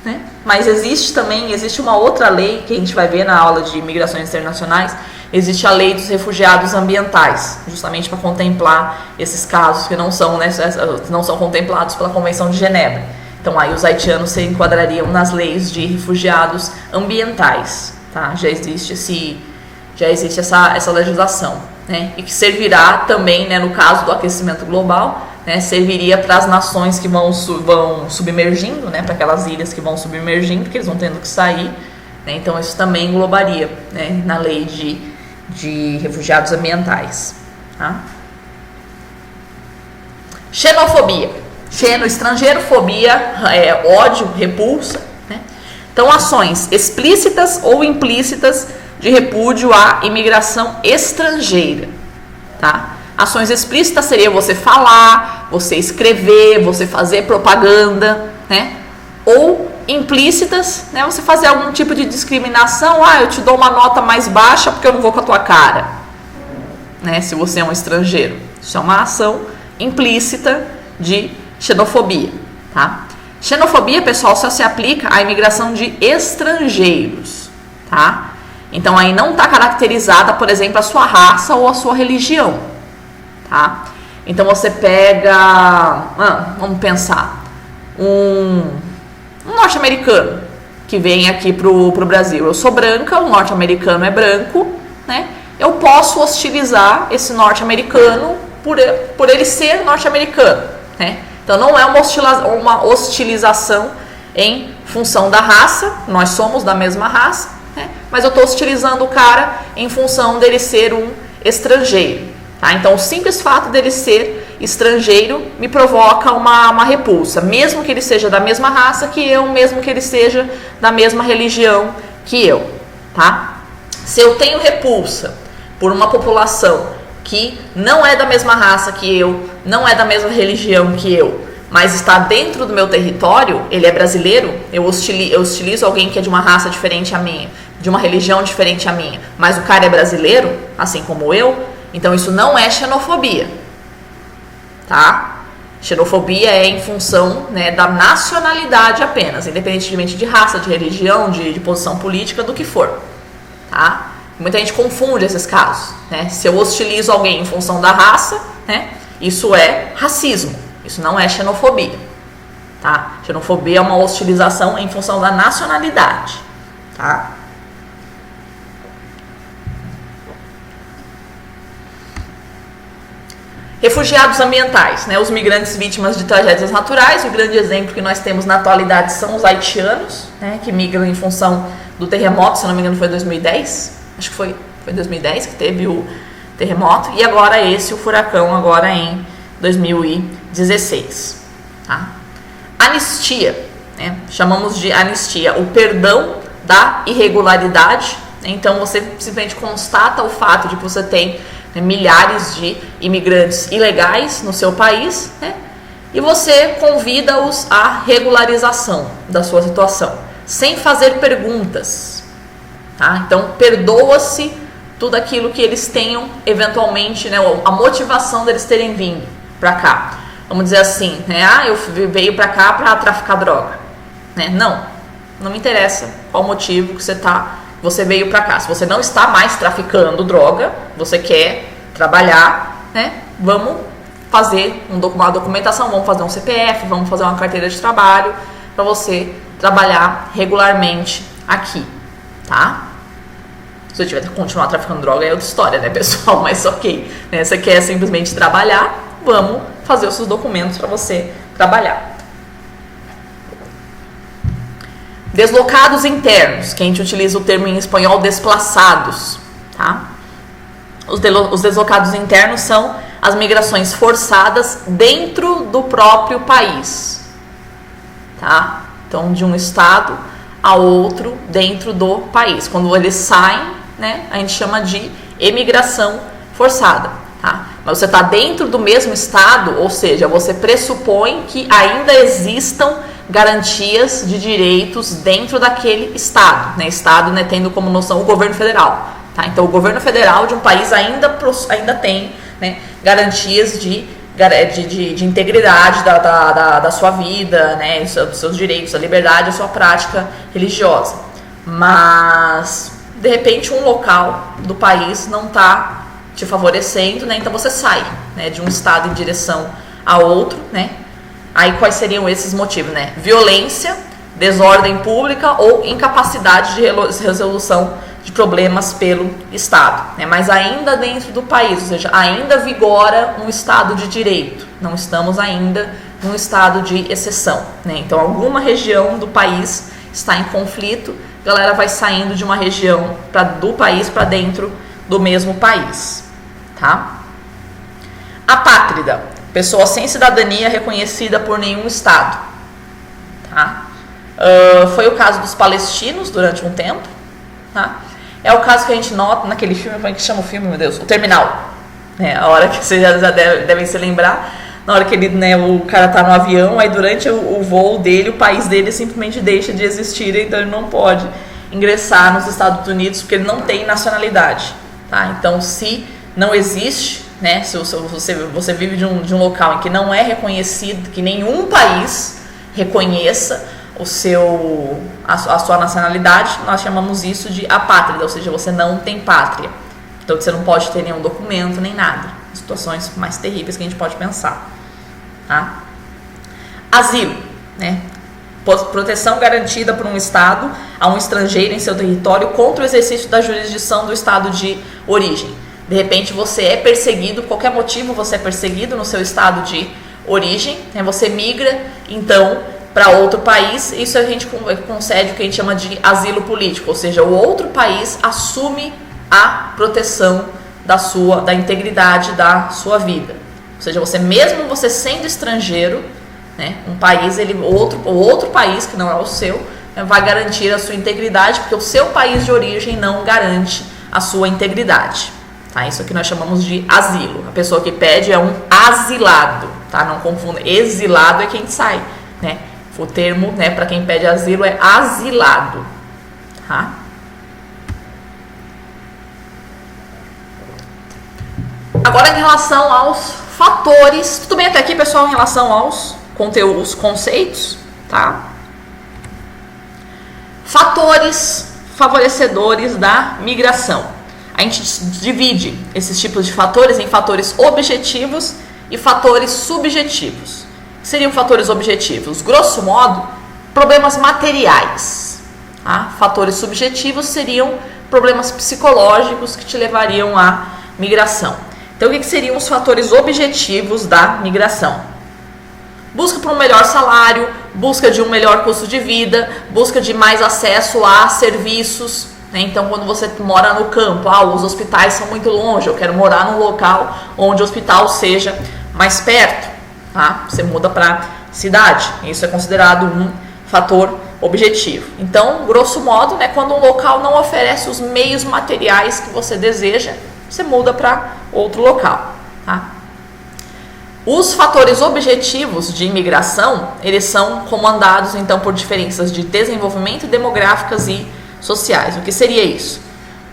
né? Mas existe uma outra lei que a gente vai ver na aula de migrações internacionais. Existe a lei dos refugiados ambientais, justamente para contemplar esses casos que não são, né, não são contemplados pela Convenção de Genebra. Então aí os haitianos se enquadrariam nas leis de refugiados ambientais, tá? Já existe essa legislação, né? E que servirá também, né, no caso do aquecimento global, né, serviria para as nações que vão submergindo, né, para aquelas ilhas que vão submergindo, que eles vão tendo que sair, né? Então isso também englobaria, né, na lei de refugiados ambientais, tá? Xenofobia. Estrangeirofobia, ódio, repulsa, né? Então, ações explícitas ou implícitas de repúdio à imigração estrangeira, tá? Ações explícitas seria você falar, você escrever, você fazer propaganda, né? Ou implícitas, né? Você fazer algum tipo de discriminação. Eu te dou uma nota mais baixa porque eu não vou com a tua cara, né? Se você é um estrangeiro. Isso é uma ação implícita de xenofobia, tá? Xenofobia, pessoal, só se aplica à imigração de estrangeiros, tá? Então aí não está caracterizada, por exemplo, a sua raça ou a sua religião, tá? Então você pega, vamos pensar, um norte-americano que vem aqui pro Brasil. Eu sou branca, o norte-americano é branco, né? Eu posso hostilizar esse norte-americano por ele ser norte-americano, né? Então não é uma hostilização em função da raça, nós somos da mesma raça, né? Mas eu estou hostilizando o cara em função dele ser um estrangeiro, tá? Então o simples fato dele ser estrangeiro me provoca uma repulsa, mesmo que ele seja da mesma raça que eu, mesmo que ele seja da mesma religião que eu, tá? Se eu tenho repulsa por uma população que não é da mesma raça que eu, não é da mesma religião que eu, mas está dentro do meu território, ele é brasileiro, eu hostilizo alguém que é de uma raça diferente à minha, de uma religião diferente à minha, mas o cara é brasileiro, assim como eu, então isso não é xenofobia, tá? Xenofobia é em função, né, da nacionalidade apenas, independentemente de raça, de religião, de posição política, do que for, tá? Muita gente confunde esses casos, né? Se eu hostilizo alguém em função da raça, né, isso é racismo, isso não é xenofobia, tá? Xenofobia é uma hostilização em função da nacionalidade, tá? Refugiados ambientais, né? Os migrantes vítimas de tragédias naturais. O grande exemplo que nós temos na atualidade são os haitianos, né, que migram em função do terremoto, se não me engano foi em 2010. Acho que foi 2010 que teve o terremoto. E agora o furacão, agora em 2016. Tá? Anistia, né? Chamamos de anistia o perdão da irregularidade. Então você simplesmente constata o fato de que você tem, né, milhares de imigrantes ilegais no seu país, né? E você convida-os à regularização da sua situação, sem fazer perguntas. Tá? Então, perdoa-se tudo aquilo que eles tenham, eventualmente, né, a motivação deles terem vindo para cá. Vamos dizer assim, né? Eu veio para cá para traficar droga. Né? Não me interessa qual o motivo que você veio para cá. Se você não está mais traficando droga, você quer trabalhar, né? Vamos fazer uma documentação, vamos fazer um CPF, vamos fazer uma carteira de trabalho para você trabalhar regularmente aqui. Tá? Se eu tiver que continuar traficando droga é outra história, né, pessoal? Mas ok, né? Você quer simplesmente trabalhar, vamos fazer os seus documentos para você trabalhar. Deslocados internos, que a gente utiliza o termo em espanhol desplaçados, tá? Os deslocados internos são as migrações forçadas dentro do próprio país, tá? Então, de um estado a outro dentro do país. Quando eles saem, né, a gente chama de emigração forçada, tá? Mas você está dentro do mesmo estado, ou seja, você pressupõe que ainda existam garantias de direitos dentro daquele estado, né? Estado, né, tendo como noção o governo federal, tá? Então, o governo federal de um país ainda tem, né, garantias de de integridade da sua vida, né, dos seus direitos, a liberdade, a sua prática religiosa. Mas, de repente, um local do país não está te favorecendo, né, então você sai, né, de um estado em direção a outro, né. Aí quais seriam esses motivos, né? Violência, desordem pública ou incapacidade de resolução de problemas pelo Estado, né? Mas ainda dentro do país, ou seja, ainda vigora um Estado de direito, não estamos ainda num estado de exceção, né? Então alguma região do país está em conflito, a galera vai saindo de uma região do país para dentro do mesmo país, tá? Apátrida, pessoa sem cidadania reconhecida por nenhum Estado, tá? Foi o caso dos palestinos durante um tempo, tá? É o caso que a gente nota naquele filme, como é que chama o filme, meu Deus? O Terminal, né? A hora que vocês já devem se lembrar, na hora que ele, né, o cara tá no avião, aí durante o voo dele, o país dele simplesmente deixa de existir, então ele não pode ingressar nos Estados Unidos porque ele não tem nacionalidade, tá? Então, se não existe, né, se você vive de um local em que não é reconhecido, que nenhum país reconheça a sua nacionalidade, nós chamamos isso de apátrida, ou seja, você não tem pátria. Então você não pode ter nenhum documento, nem nada. Situações mais terríveis que a gente pode pensar. Tá? Asilo, né? Proteção garantida por um Estado a um estrangeiro em seu território contra o exercício da jurisdição do Estado de origem. De repente você é perseguido, por qualquer motivo você é perseguido no seu Estado de origem, né? Você migra, então, para outro país, isso a gente concede o que a gente chama de asilo político, ou seja, o outro país assume a proteção da integridade da sua vida. Ou seja, mesmo você sendo estrangeiro, né, um país, o outro país que não é o seu, né, vai garantir a sua integridade, porque o seu país de origem não garante a sua integridade. Tá? Isso aqui nós chamamos de asilo. A pessoa que pede é um asilado, tá? Não confunda. Exilado é quem sai, né? O termo, né, para quem pede asilo é asilado, tá? Agora, em relação aos fatores, tudo bem até aqui, pessoal, em relação aos conteúdos, conceitos, tá? Fatores favorecedores da migração. A gente divide esses tipos de fatores em fatores objetivos e fatores subjetivos. Seriam fatores objetivos, grosso modo, problemas materiais. Tá? Fatores subjetivos seriam problemas psicológicos que te levariam à migração. Então, o que seriam os fatores objetivos da migração? Busca por um melhor salário, busca de um melhor custo de vida, busca de mais acesso a serviços. Né? Então, quando você mora no campo, os hospitais são muito longe, eu quero morar num local onde o hospital seja mais perto. Tá? Você muda para cidade. Isso é considerado um fator objetivo. Então, grosso modo, né, quando um local não oferece os meios materiais que você deseja, você muda para outro local. Tá? Os fatores objetivos de imigração, eles são comandados então por diferenças de desenvolvimento demográficas e sociais. O que seria isso?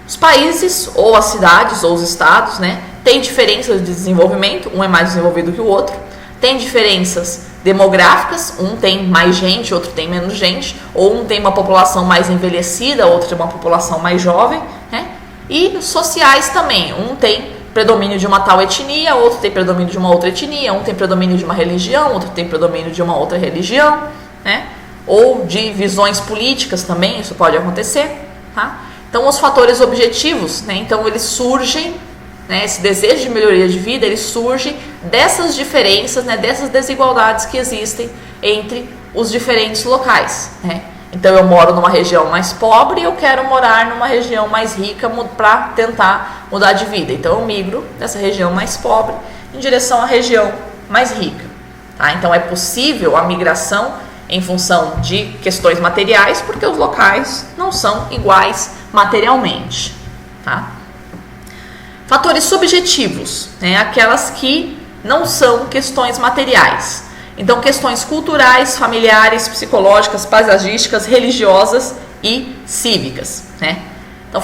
Os países, ou as cidades, ou os estados, né, têm diferenças de desenvolvimento, um é mais desenvolvido que o outro. Tem diferenças demográficas, um tem mais gente, outro tem menos gente, ou um tem uma população mais envelhecida, outro tem uma população mais jovem, né? E sociais também, um tem predomínio de uma tal etnia, outro tem predomínio de uma outra etnia, um tem predomínio de uma religião, outro tem predomínio de uma outra religião, né? Ou de visões políticas também, isso pode acontecer, tá? Então, os fatores objetivos, né? Então, eles surgem, né, esse desejo de melhoria de vida, ele surge dessas diferenças, né, dessas desigualdades que existem entre os diferentes locais. Né? Então eu moro numa região mais pobre e eu quero morar numa região mais rica para tentar mudar de vida. Então eu migro dessa região mais pobre em direção à região mais rica. Tá? Então é possível a migração em função de questões materiais, porque os locais não são iguais materialmente. Tá? Fatores subjetivos, né? Aquelas que não são questões materiais. Então, questões culturais, familiares, psicológicas, paisagísticas, religiosas e cívicas. Né? Então,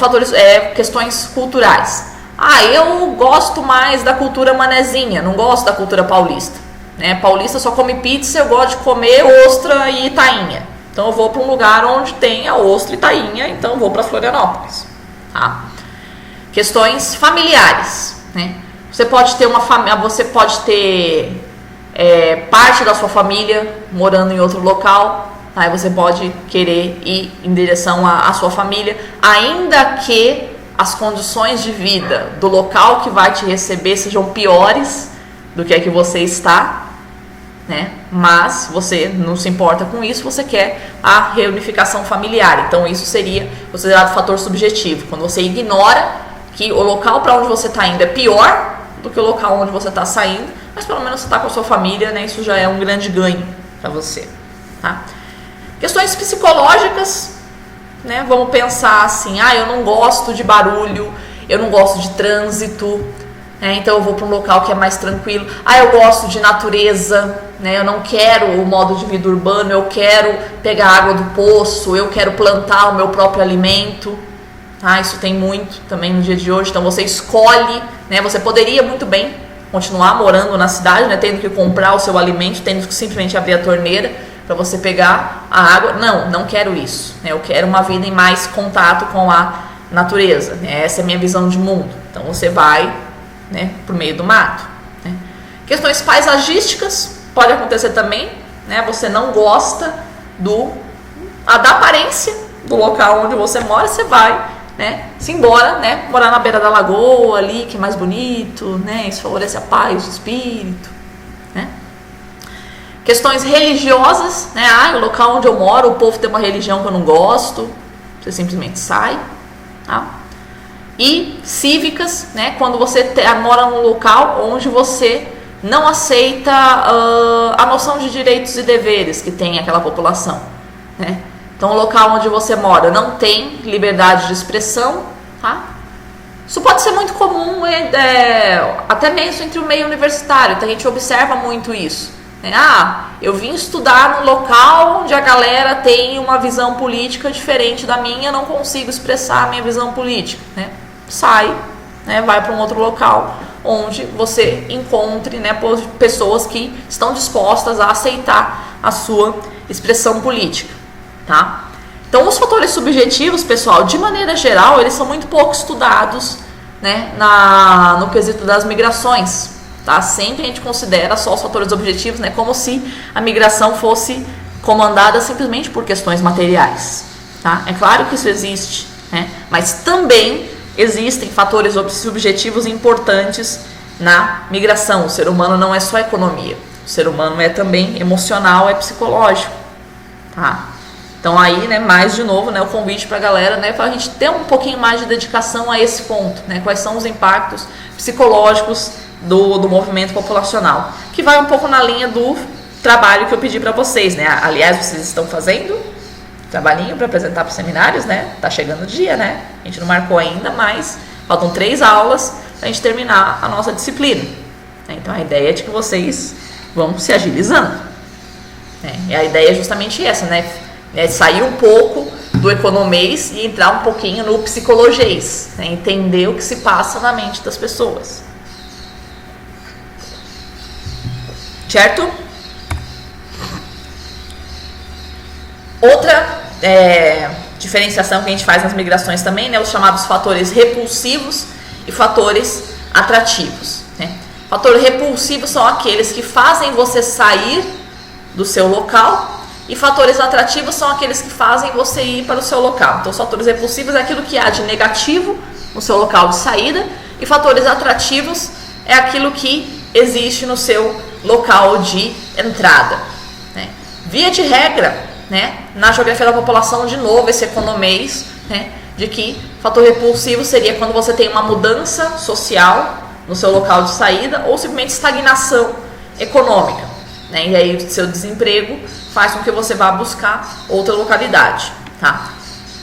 questões culturais. Ah, eu gosto mais da cultura manezinha, não gosto da cultura paulista. Né? Paulista só come pizza, eu gosto de comer ostra e tainha. Então eu vou para um lugar onde tem a ostra e tainha, então eu vou para Florianópolis. Tá? Questões familiares. Né? Você pode ter parte da sua família morando em outro local. Aí você pode querer ir em direção à sua família, ainda que as condições de vida do local que vai te receber sejam piores do que a que você está, né? Mas você não se importa com isso, você quer a reunificação familiar. Então isso seria considerado fator subjetivo, quando você ignora que o local para onde você está indo é pior do que o local onde você está saindo, mas pelo menos você está com a sua família, né? Isso já é um grande ganho para você, tá? Questões psicológicas, né? Vamos pensar assim, eu não gosto de barulho, eu não gosto de trânsito, né? Então eu vou para um local que é mais tranquilo. Eu gosto de natureza, né? Eu não quero o modo de vida urbano, eu quero pegar água do poço, eu quero plantar o meu próprio alimento. Isso tem muito também no dia de hoje, então você escolhe, né? Você poderia muito bem continuar morando na cidade, né? Tendo que comprar o seu alimento, tendo que simplesmente abrir a torneira para você pegar a água. Não quero isso, né? Eu quero uma vida em mais contato com a natureza, né? Essa é a minha visão de mundo. Então você vai, né, pro meio do mato, né? Questões paisagísticas pode acontecer também, né? Você não gosta da aparência do local onde você mora, você vai, né, se embora, né, morar na beira da lagoa ali, que é mais bonito, né? Isso favorece a paz do espírito, né? Questões religiosas, né? O local onde eu moro, o povo tem uma religião que eu não gosto, você simplesmente sai, tá? E cívicas, né? Quando você mora num local onde você não aceita a noção de direitos e deveres que tem aquela população, né? Então, o local onde você mora não tem liberdade de expressão, tá? Isso pode ser muito comum, até mesmo entre o meio universitário, então a gente observa muito isso. Eu vim estudar no local onde a galera tem uma visão política diferente da minha, não consigo expressar a minha visão política, né? Sai, né? Vai para um outro local onde você encontre, né, pessoas que estão dispostas a aceitar a sua expressão política, tá? Então os fatores subjetivos, pessoal, de maneira geral, eles são muito pouco estudados, né, no quesito das migrações. Tá? Sempre a gente considera só os fatores objetivos, né, como se a migração fosse comandada simplesmente por questões materiais. Tá? É claro que isso existe, né, mas também existem fatores subjetivos importantes na migração. O ser humano não é só economia, o ser humano é também emocional, é psicológico. Tá? Então aí, né, mais de novo, né, o convite para a galera, né, para a gente ter um pouquinho mais de dedicação a esse ponto, né, quais são os impactos psicológicos do movimento populacional, que vai um pouco na linha do trabalho que eu pedi para vocês, né? Aliás, vocês estão fazendo trabalhinho para apresentar para os seminários, né? Tá chegando o dia, né? A gente não marcou ainda, mas faltam 3 aulas para a gente terminar a nossa disciplina. Então a ideia é de que vocês vão se agilizando. E a ideia é justamente essa, né? É sair um pouco do economês e entrar um pouquinho no psicologês, né? Entender o que se passa na mente das pessoas. Certo? Outra diferenciação que a gente faz nas migrações também, né, os chamados fatores repulsivos e fatores atrativos. Né? Fatores repulsivos são aqueles que fazem você sair do seu local, e fatores atrativos são aqueles que fazem você ir para o seu local. Então, os fatores repulsivos é aquilo que há de negativo no seu local de saída, e fatores atrativos é aquilo que existe no seu local de entrada. Né? Via de regra, né, na geografia da população, de novo, esse economês, né, de que fator repulsivo seria quando você tem uma mudança social no seu local de saída ou simplesmente estagnação econômica. Né? E aí o seu desemprego faz com que você vá buscar outra localidade. Tá?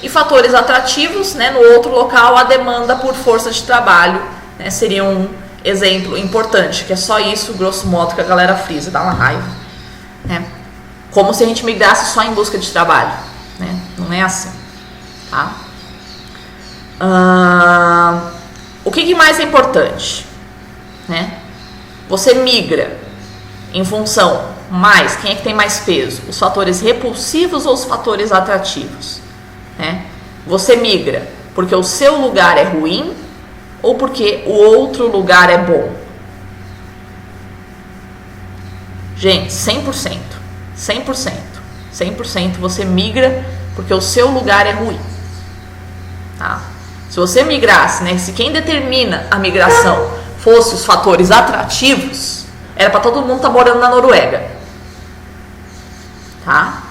E fatores atrativos, né, no outro local, a demanda por força de trabalho, né, seria um exemplo importante, que é só isso, grosso modo, que a galera frisa, dá uma raiva. Né? Como se a gente migrasse só em busca de trabalho. Né? Não é assim. Tá? o que mais é importante, né? Você migra em função mais, quem é que tem mais peso? Os fatores repulsivos ou os fatores atrativos, né? Você migra porque o seu lugar é ruim ou porque o outro lugar é bom? Gente, 100%, 100%, 100% você migra porque o seu lugar é ruim, tá? Se você migrasse, né, se quem determina a migração fosse os fatores atrativos, era para todo mundo estar morando na Noruega, tá?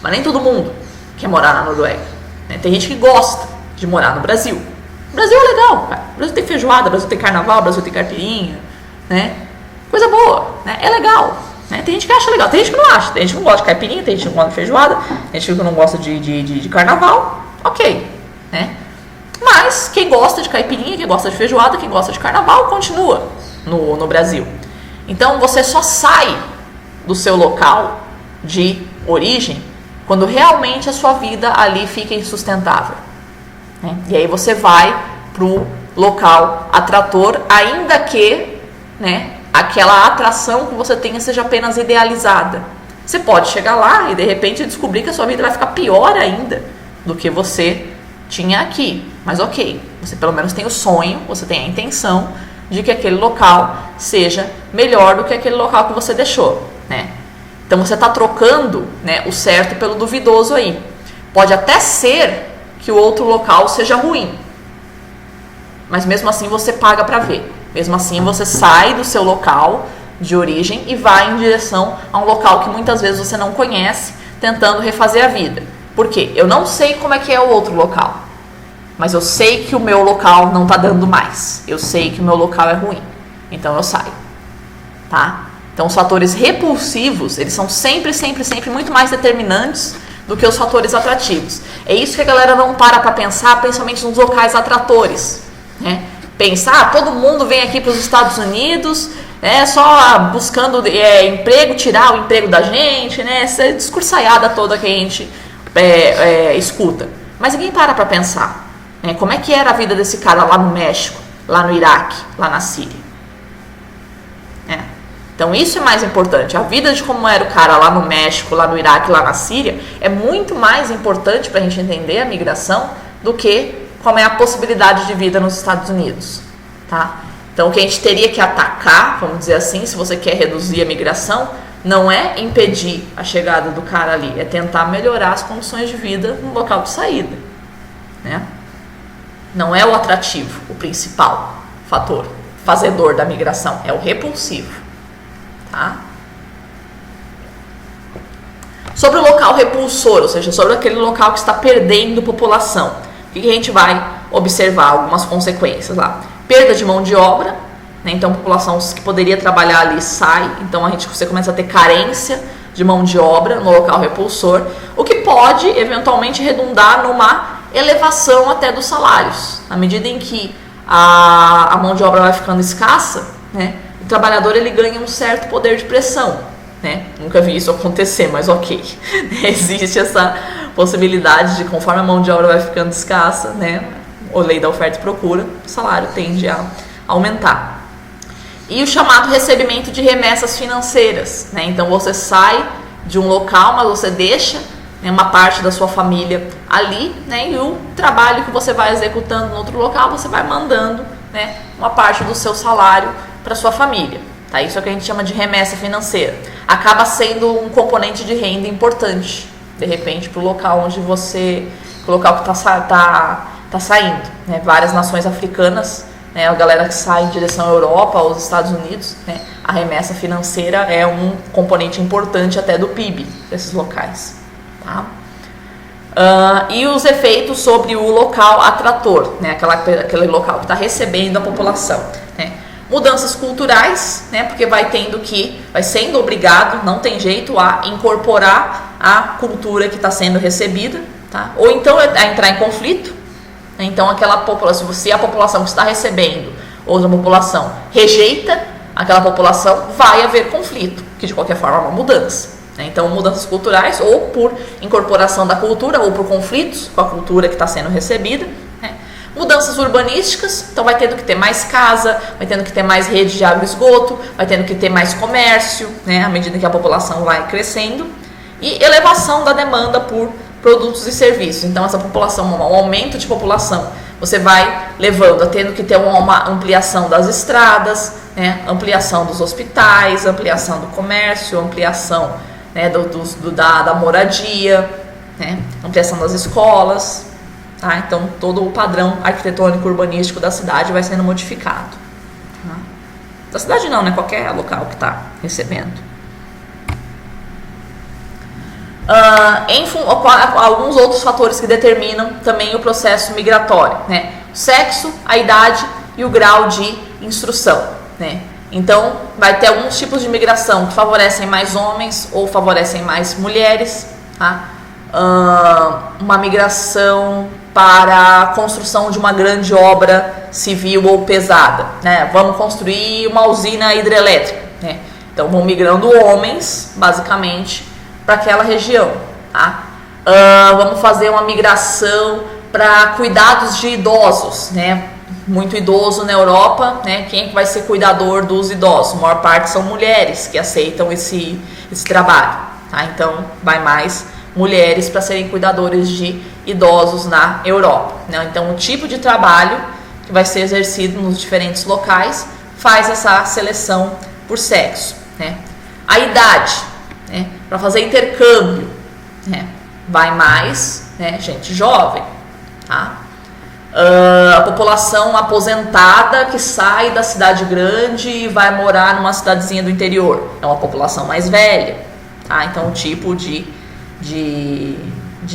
Mas nem todo mundo quer morar na Noruega, né? Tem gente que gosta de morar no Brasil. O Brasil é legal, cara. O Brasil tem feijoada, o Brasil tem carnaval, o Brasil tem caipirinha, né? Coisa boa, né? É legal, né? Tem gente que acha legal, tem gente que não acha. Tem gente que não gosta de caipirinha, tem gente que não gosta de feijoada, tem gente que não gosta de carnaval, ok, né? Mas quem gosta de caipirinha, quem gosta de feijoada, quem gosta de carnaval, continua no Brasil. Então você só sai do seu local de origem quando realmente a sua vida ali fica insustentável, né? E aí você vai pro local atrator, ainda que, né, aquela atração que você tenha seja apenas idealizada. Você pode chegar lá e de repente descobrir que a sua vida vai ficar pior ainda do que você tinha aqui. Mas ok, você pelo menos tem o sonho, você tem a intenção de que aquele local seja melhor do que aquele local que você deixou, né? Então você está trocando, né, o certo pelo duvidoso aí. Pode até ser que o outro local seja ruim, mas mesmo assim você paga para ver. Mesmo assim você sai do seu local de origem e vai em direção a um local que muitas vezes você não conhece, tentando refazer a vida. Por quê? Eu não sei como é que é o outro local, mas eu sei que o meu local não está dando mais. Eu sei que o meu local é ruim, então eu saio, tá? Então os fatores repulsivos, eles são sempre muito mais determinantes do que os fatores atrativos. É isso que a galera não para pensar, principalmente nos locais atratores, né? Pensar, todo mundo vem aqui para os Estados Unidos, só buscando emprego, tirar o emprego da gente, né? Essa discursaiada toda que a gente escuta. Mas ninguém para pensar, né? Como é que era a vida desse cara lá no México, lá no Iraque, lá na Síria. Então isso é mais importante. A vida de como era o cara lá no México, lá no Iraque, lá na Síria, é muito mais importante para a gente entender a migração do que como é a possibilidade de vida nos Estados Unidos, tá? Então o que a gente teria que atacar, vamos dizer assim, se você quer reduzir a migração, não é impedir a chegada do cara ali, é tentar melhorar as condições de vida no local de saída, né? Não é o atrativo o principal fator fazedor da migração, é o repulsivo, tá? Sobre o local repulsor, ou seja, sobre aquele local que está perdendo população, o que a gente vai observar? Algumas consequências lá. Perda de mão de obra, né? Então a população que poderia trabalhar ali sai, então você começa a ter carência de mão de obra no local repulsor, o que pode eventualmente redundar numa elevação até dos salários. À medida em que a mão de obra vai ficando escassa, né, o trabalhador ele ganha um certo poder de pressão, né? Nunca vi isso acontecer, mas ok. Existe essa possibilidade de, conforme a mão de obra vai ficando escassa, né, a lei da oferta e procura, o salário tende a aumentar. E o chamado recebimento de remessas financeiras, né? Então você sai de um local, mas você deixa, né, uma parte da sua família ali, né, e o trabalho que você vai executando no outro local, você vai mandando, né, uma parte do seu salário para sua família. Tá? Isso é o que a gente chama de remessa financeira. Acaba sendo um componente de renda importante, de repente, para o local onde você, o local que tá saindo, né? Várias nações africanas, né, a galera que sai em direção à Europa, aos Estados Unidos, né, a remessa financeira é um componente importante até do PIB desses locais, tá? E os efeitos sobre o local atrator, né, aquele local que está recebendo a população, né? Mudanças culturais, né, porque vai sendo obrigado, não tem jeito, a incorporar a cultura que está sendo recebida, tá? Ou então a entrar em conflito. Então aquela população, se a população que está recebendo outra população rejeita aquela população, vai haver conflito, que de qualquer forma é uma mudança. Então mudanças culturais, ou por incorporação da cultura, ou por conflitos com a cultura que está sendo recebida, né? Mudanças urbanísticas, então vai tendo que ter mais casa, vai tendo que ter mais rede de água e esgoto, vai tendo que ter mais comércio, né, à medida que a população vai crescendo, e elevação da demanda por produtos e serviços. Então essa população, um aumento de população, você vai levando a tendo que ter uma ampliação das estradas, né, ampliação dos hospitais, ampliação do comércio, ampliação, né, da moradia, né, ampliação das escolas, tá? Então todo o padrão arquitetônico urbanístico da cidade vai sendo modificado, tá? Da cidade não, né, qualquer local que está recebendo. Alguns outros fatores que determinam também o processo migratório, né? O sexo, a idade e o grau de instrução, né? Então, vai ter alguns tipos de migração que favorecem mais homens ou favorecem mais mulheres, tá? Uma migração para a construção de uma grande obra civil ou pesada, né? Vamos construir uma usina hidrelétrica, né? Então, vão migrando homens, basicamente, para aquela região, tá? Vamos fazer uma migração para cuidados de idosos, né? Muito idoso na Europa, né? Quem é que vai ser cuidador dos idosos? A maior parte são mulheres que aceitam esse trabalho, tá? Então vai mais mulheres para serem cuidadores de idosos na Europa, né? Então o tipo de trabalho que vai ser exercido nos diferentes locais faz essa seleção por sexo, né? A idade, né? Para fazer intercâmbio, né? Vai mais, né, gente jovem, tá? A população aposentada que sai da cidade grande e vai morar numa cidadezinha do interior é uma população mais velha, tá? Então o tipo de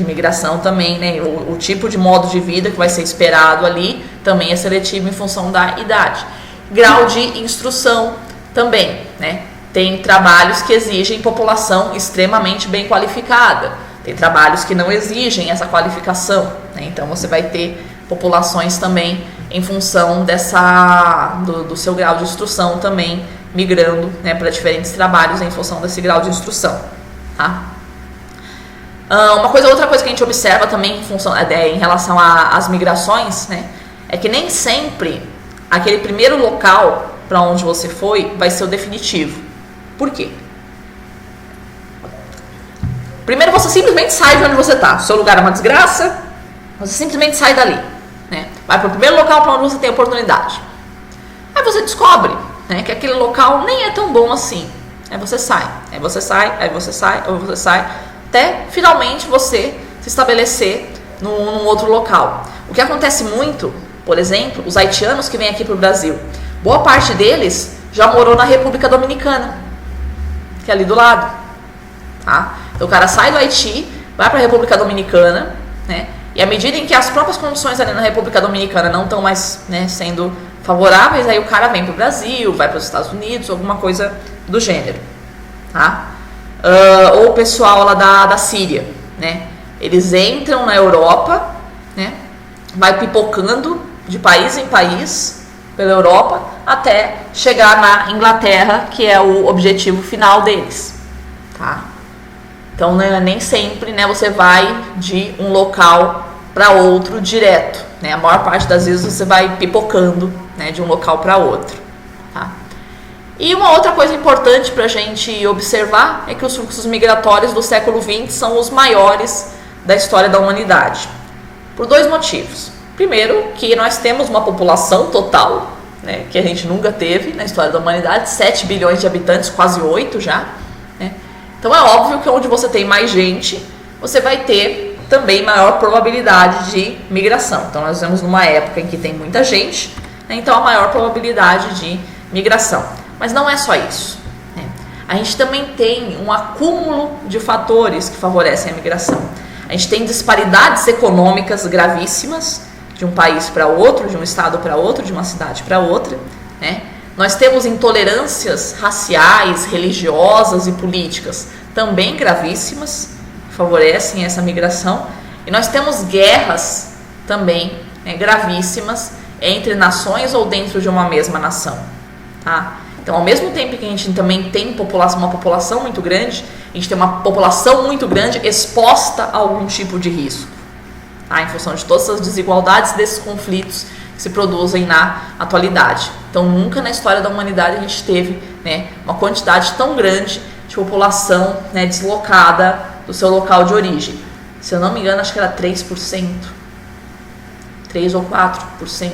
migração também, né? O tipo de modo de vida que vai ser esperado ali também é seletivo em função da idade. Grau de instrução também, né? Tem trabalhos que exigem população extremamente bem qualificada, tem trabalhos que não exigem essa qualificação, né? Então você vai ter populações também em função do seu grau de instrução também migrando, né, para diferentes trabalhos em função desse grau de instrução, tá? Outra coisa que a gente observa também em relação às migrações, né, é que nem sempre aquele primeiro local para onde você foi vai ser o definitivo. Por quê? Primeiro você simplesmente sai de onde você está. O seu lugar é uma desgraça, você simplesmente sai dali, né? Vai para o primeiro local para onde você tem oportunidade. Aí você descobre, né, que aquele local nem é tão bom assim. Aí você sai, aí você sai, aí você sai, aí você sai, até finalmente você se estabelecer num outro local. O que acontece muito, por exemplo, os haitianos que vêm aqui para o Brasil, boa parte deles já morou na República Dominicana, que é ali do lado, tá? Então o cara sai do Haiti, vai para a República Dominicana, né? E à medida em que as próprias condições ali na República Dominicana não estão mais, né, sendo favoráveis, aí o cara vem para o Brasil, vai para os Estados Unidos, alguma coisa do gênero, tá? Ou o pessoal lá da Síria, né? Eles entram na Europa, né? Vai pipocando de país em país pela Europa até chegar na Inglaterra, que é o objetivo final deles, tá? Então, né, nem sempre, né, você vai de um local para outro direto, né? A maior parte das vezes você vai pipocando, né, de um local para outro, tá? E uma outra coisa importante para a gente observar é que os fluxos migratórios do século XX são os maiores da história da humanidade, por dois motivos. Primeiro, que nós temos uma população total, né, que a gente nunca teve na história da humanidade, 7 bilhões de habitantes, quase 8 já, né? Então é óbvio que onde você tem mais gente, você vai ter também maior probabilidade de migração. Então nós vemos numa época em que tem muita gente, né, então a maior probabilidade de migração. Mas não é só isso, né? A gente também tem um acúmulo de fatores que favorecem a migração. A gente tem disparidades econômicas gravíssimas de um país para outro, de um estado para outro, de uma cidade para outra, né? Nós temos intolerâncias raciais, religiosas e políticas também gravíssimas, que favorecem essa migração. E nós temos guerras também, né, gravíssimas entre nações ou dentro de uma mesma nação, tá? Então, ao mesmo tempo que a gente também tem uma população muito grande, a gente tem uma população muito grande exposta a algum tipo de risco, tá? Em função de todas as desigualdades desses conflitos que se produzem na atualidade. Então, nunca na história da humanidade a gente teve, né, uma quantidade tão grande de população, né, deslocada do seu local de origem. Se eu não me engano, acho que era 3%, 3 ou 4%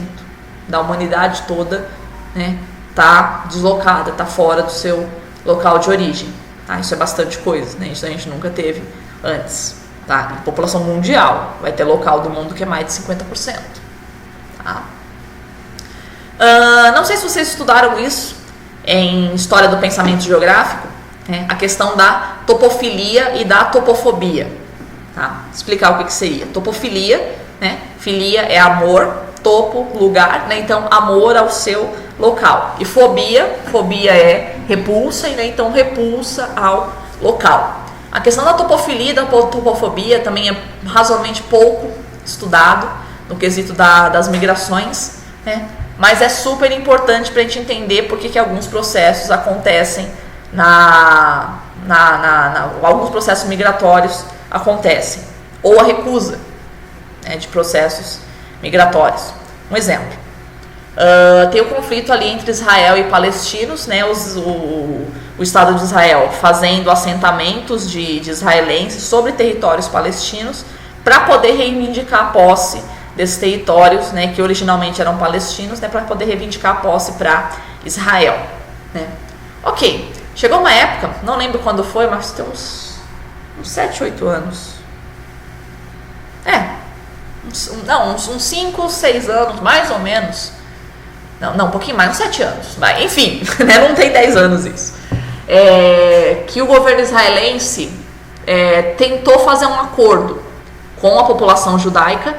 da humanidade toda, né, tá deslocada, tá fora do seu local de origem. Tá? Isso é bastante coisa, né? Isso a gente nunca teve antes. Tá? E população mundial vai ter local do mundo que é mais de 50%. Tá? Não sei se vocês estudaram isso em História do Pensamento Geográfico, né? A questão da topofilia e da topofobia. Tá? Explicar o que seria. Topofilia, né? Filia é amor, topo, lugar, né? Então amor ao seu local. E fobia é repulsa, né? Então repulsa ao local. A questão da topofilia e da topofobia também é razoavelmente pouco estudado no quesito das migrações, né? Mas é super importante para a gente entender por que alguns processos acontecem alguns processos migratórios acontecem, ou a recusa, né, de processos migratórios. Um exemplo, tem o conflito ali entre Israel e palestinos, né, o Estado de Israel fazendo assentamentos de israelenses sobre territórios palestinos para poder reivindicar a posse desses territórios, né, que originalmente eram palestinos, né, para poder reivindicar a posse para Israel, né. Ok, chegou uma época, não lembro quando foi, mas tem uns 7, 8 anos. Uns 5, 6 anos, mais ou menos. Não, um pouquinho mais, uns 7 anos. Mas, enfim, né, não tem 10 anos isso. Que o governo israelense tentou fazer um acordo com a população judaica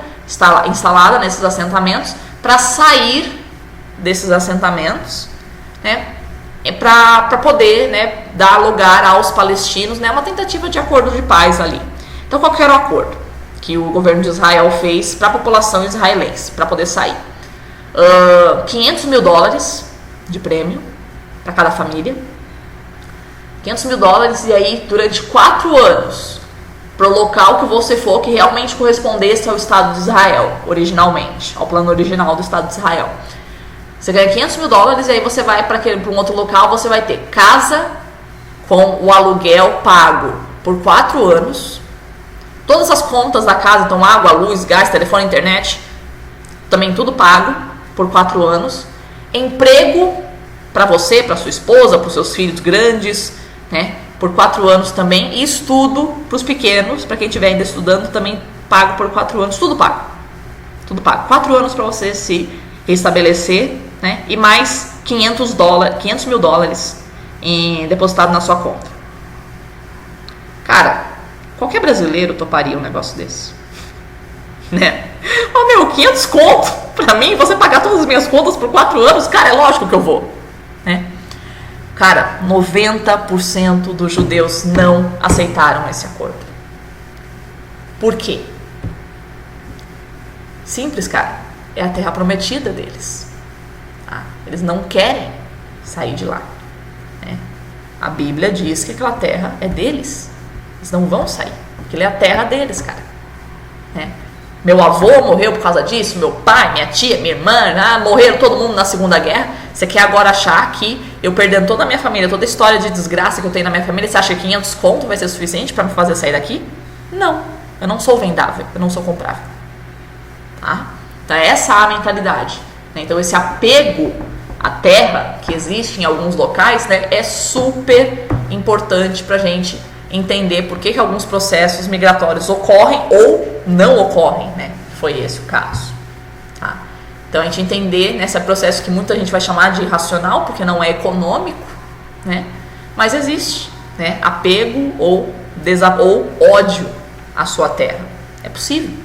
instalada nesses assentamentos para sair desses assentamentos, né, para poder, né, dar lugar aos palestinos, né, uma tentativa de acordo de paz ali. Então, qual que era o acordo que o governo de Israel fez para a população israelense, para poder sair? $500 mil de prêmio para cada família, $500 mil, e aí durante 4 anos, para o local que você for que realmente correspondesse ao Estado de Israel, originalmente, ao plano original do Estado de Israel. Você ganha $500 mil e aí você vai para um outro local, você vai ter casa com o aluguel pago por 4 anos, todas as contas da casa, então água, luz, gás, telefone, internet, também tudo pago por 4 anos, emprego para você, para sua esposa, para os seus filhos grandes, né, por 4 anos também, e estudo para os pequenos, para quem estiver ainda estudando, também pago por 4 anos, tudo pago. 4 anos para você se restabelecer, né, e mais $500 mil depositado na sua conta. Cara, qualquer brasileiro toparia um negócio desse, né? 500 conto pra mim, você pagar todas as minhas contas por 4 anos, cara, é lógico que eu vou, né? Cara, 90% dos judeus não aceitaram esse acordo. Por quê? Simples, cara. É a terra prometida deles. Eles não querem sair de lá, né? A Bíblia diz que aquela terra é deles. Eles não vão sair, porque é a terra deles, cara, né? Meu avô morreu por causa disso, meu pai, minha tia, minha irmã, morreram todo mundo na Segunda Guerra. Você quer agora achar que eu perdendo toda a minha família, toda a história de desgraça que eu tenho na minha família, você acha que 500 conto vai ser suficiente para me fazer sair daqui? Não, eu não sou vendável, eu não sou comprável, tá? Então essa é a mentalidade, né? Então esse apego à terra que existe em alguns locais, né, é super importante para a gente entender por que alguns processos migratórios ocorrem ou não ocorrem, né? Foi esse o caso, tá? Então a gente entender nesse processo que muita gente vai chamar de irracional, porque não é econômico, né? Mas existe, né, apego ou ódio à sua terra. É possível,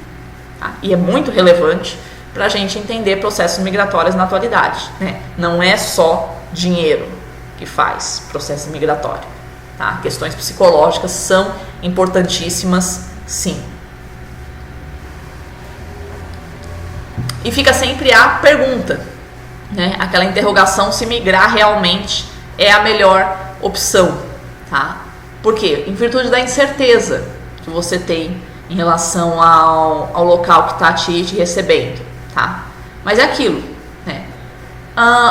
tá? E é muito relevante para a gente entender processos migratórios na atualidade, né? Não é só dinheiro que faz processo migratório, tá? Questões psicológicas são importantíssimas, sim. E fica sempre a pergunta, né? Aquela interrogação se migrar realmente é a melhor opção, tá? Por quê? Em virtude da incerteza que você tem em relação ao local que está te recebendo, tá? Mas é aquilo, né?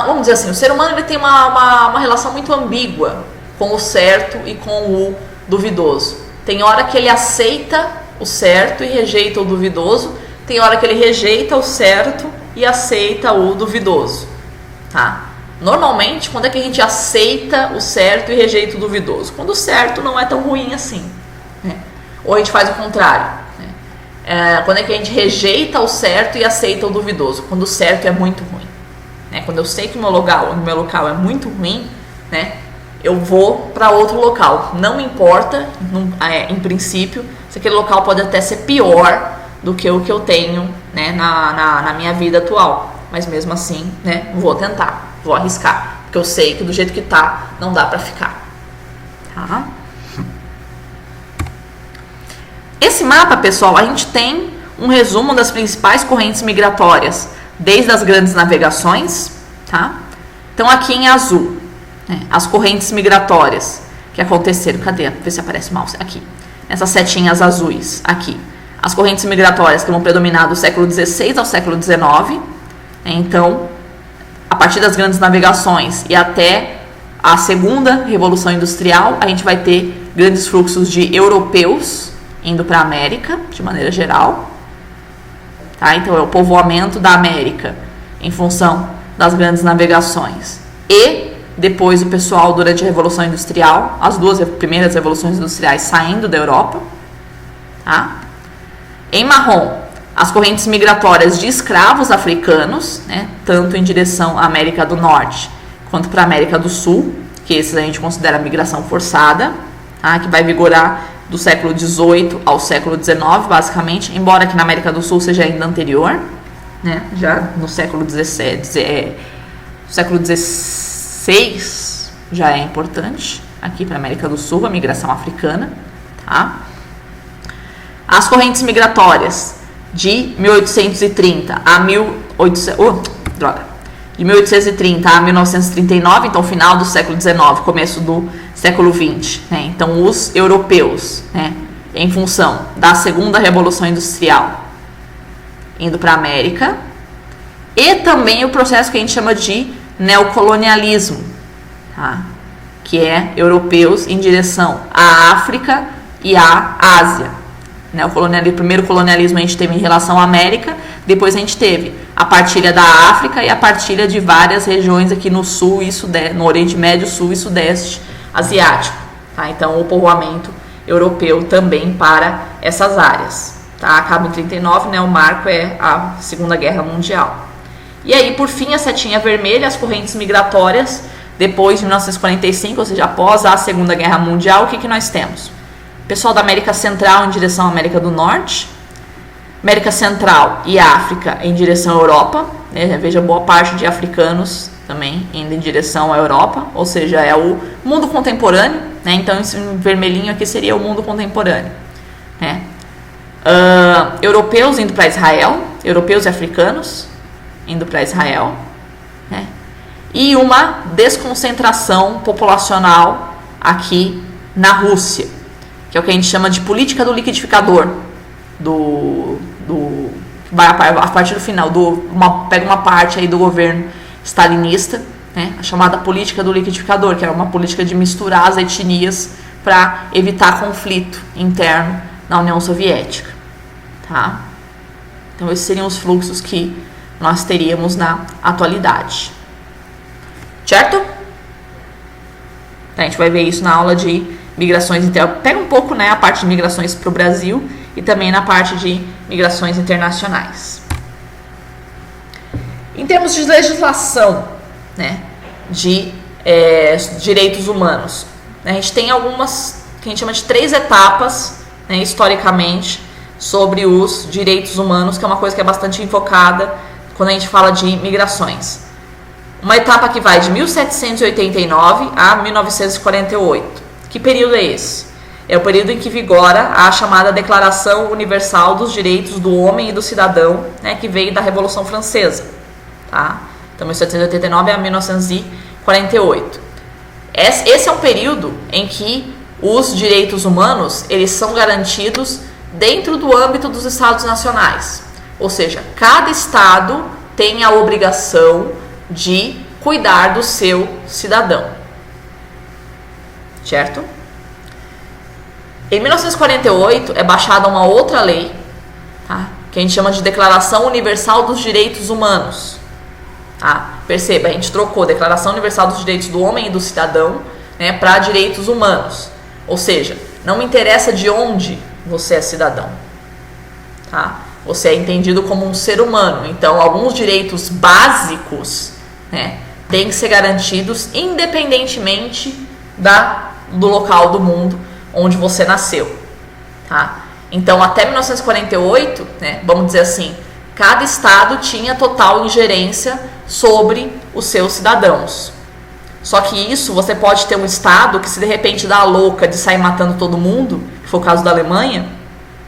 Vamos dizer assim, o ser humano ele tem uma relação muito ambígua com o certo e com o duvidoso. Tem hora que ele aceita o certo e rejeita o duvidoso, tem hora que ele rejeita o certo e aceita o duvidoso, tá? Normalmente, quando é que a gente aceita o certo e rejeita o duvidoso? Quando o certo não é tão ruim assim, né? Ou a gente faz o contrário, né? Quando é que a gente rejeita o certo e aceita o duvidoso? Quando o certo é muito ruim, né? Quando eu sei que o meu local é muito ruim, né? Eu vou para outro local. Não importa, em princípio, se aquele local pode até ser pior do que o que eu tenho, né, na minha vida atual. Mas mesmo assim, né, vou tentar, vou arriscar. Porque eu sei que do jeito que tá, não dá para ficar. Tá? Esse mapa, pessoal, a gente tem um resumo das principais correntes migratórias, desde as grandes navegações, tá? Então aqui em azul, né, as correntes migratórias que aconteceram. Cadê? Vê se aparece o mouse. Aqui. Essas setinhas azuis. Aqui. As correntes migratórias que vão predominar do século XVI ao século XIX. Então, a partir das grandes navegações e até a segunda revolução industrial, a gente vai ter grandes fluxos de europeus indo para a América, de maneira geral. Tá? Então, é o povoamento da América em função das grandes navegações. E depois o pessoal, durante a Revolução Industrial, as duas primeiras revoluções industriais saindo da Europa. Tá? Em marrom, as correntes migratórias de escravos africanos, né, tanto em direção à América do Norte quanto para a América do Sul, que esses a gente considera migração forçada, tá, que vai vigorar do século XVIII ao século XIX, basicamente, embora aqui na América do Sul seja ainda anterior, né, já no século XVI, já é importante, aqui para a América do Sul, a migração africana, tá? As correntes migratórias de 1830 a de 1830 a 1939, então final do século XIX, começo do século XX, né? Então os europeus, né, em função da segunda revolução industrial indo para a América, e também o processo que a gente chama de neocolonialismo, tá? Que é europeus em direção à África e à Ásia. Né? O primeiro colonialismo a gente teve em relação à América, depois a gente teve a partilha da África e a partilha de várias regiões aqui no sul e sudeste, no Oriente Médio, sul e sudeste asiático. Tá? Então o povoamento europeu também para essas áreas. Tá? Acaba em 39, né? O marco é a Segunda Guerra Mundial. E aí, por fim, a setinha vermelha, as correntes migratórias, depois de 1945, ou seja, após a Segunda Guerra Mundial, o que nós temos? Pessoal da América Central em direção à América do Norte, América Central e África em direção à Europa, né? Veja, boa parte de africanos também indo em direção à Europa, ou seja, é o mundo contemporâneo, né? Então, esse vermelhinho aqui seria o mundo contemporâneo, né? Europeus indo para Israel, europeus e africanos indo para Israel, né? E uma desconcentração populacional aqui na Rússia, que é o que a gente chama de política do liquidificador, vai a partir do final, pega uma parte aí do governo stalinista, né, a chamada política do liquidificador, que era uma política de misturar as etnias para evitar conflito interno na União Soviética. Tá? Então esses seriam os fluxos que nós teríamos na atualidade. Certo? A gente vai ver isso na aula de migrações internas. Pega um pouco, né, a parte de migrações para o Brasil e também na parte de migrações internacionais. Em termos de legislação, né, de direitos humanos, né, a gente tem algumas que a gente chama de 3 etapas, né, historicamente, sobre os direitos humanos, que é uma coisa que é bastante invocada quando a gente fala de migrações. Uma etapa que vai de 1789 a 1948. Que período é esse? É o período em que vigora a chamada Declaração Universal dos Direitos do Homem e do Cidadão, né, que veio da Revolução Francesa. Tá? Então, 1789 a 1948. Esse é um período em que os direitos humanos eles são garantidos dentro do âmbito dos estados nacionais. Ou seja, cada estado tem a obrigação de cuidar do seu cidadão. Certo? Em 1948 é baixada uma outra lei, tá? Que a gente chama de Declaração Universal dos Direitos Humanos. Tá? Perceba, a gente trocou Declaração Universal dos Direitos do Homem e do Cidadão, né, para direitos humanos. Ou seja, não me interessa de onde você é cidadão. Tá? Você é entendido como um ser humano. Então, alguns direitos básicos, né, têm que ser garantidos independentemente do local do mundo onde você nasceu. Tá? Então, até 1948, né, vamos dizer assim, cada estado tinha total ingerência sobre os seus cidadãos. Só que isso, você pode ter um estado que, se de repente dá a louca de sair matando todo mundo, que foi o caso da Alemanha,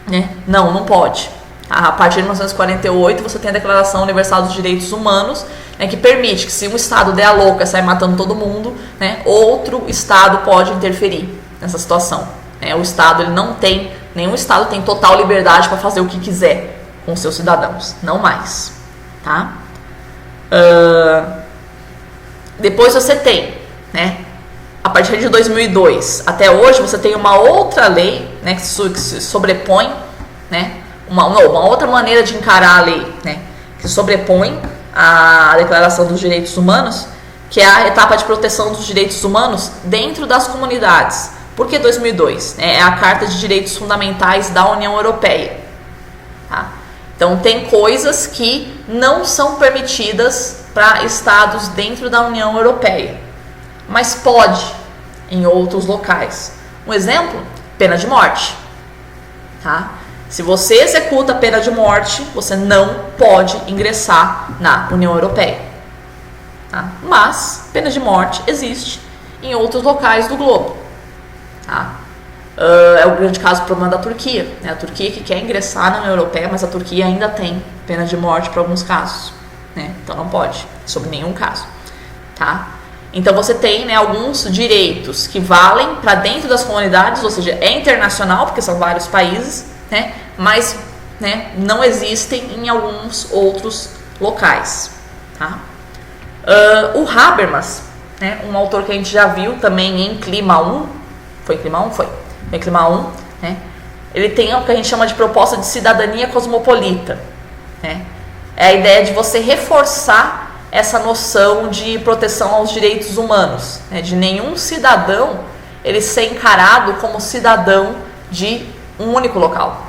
né, não pode. A partir de 1948, você tem a Declaração Universal dos Direitos Humanos, né, que permite que, se um estado der a louca e sair matando todo mundo, né, outro estado pode interferir nessa situação. O estado, ele não tem, nenhum estado tem total liberdade para fazer o que quiser com seus cidadãos, não mais. Tá? Depois você tem, né, a partir de 2002 até hoje, você tem uma outra lei, né, que se sobrepõe, né, uma outra maneira de encarar a lei, né, que sobrepõe a Declaração dos Direitos Humanos, que é a etapa de proteção dos direitos humanos dentro das comunidades. Por que 2002? É a Carta de Direitos Fundamentais da União Europeia. Tá? Então, tem coisas que não são permitidas para estados dentro da União Europeia, mas pode em outros locais. Um exemplo, pena de morte. Tá? Se você executa a pena de morte, você não pode ingressar na União Europeia. Tá? Mas pena de morte existe em outros locais do globo. Tá? É o grande caso do problema da Turquia, né? A Turquia que quer ingressar na União Europeia, mas a Turquia ainda tem pena de morte para alguns casos, né? Então não pode, sobre nenhum caso. Tá? Então você tem, né, alguns direitos que valem para dentro das comunidades, ou seja, é internacional, porque são vários países, né? Mas, né, não existem em alguns outros locais. Tá? O Habermas, né, um autor que a gente já viu também em Clima 1, foi em Clima 1? Foi em Clima 1, né? Ele tem o que a gente chama de proposta de cidadania cosmopolita, né? É a ideia de você reforçar essa noção de proteção aos direitos humanos, né? De nenhum cidadão ele ser encarado como cidadão de um único local,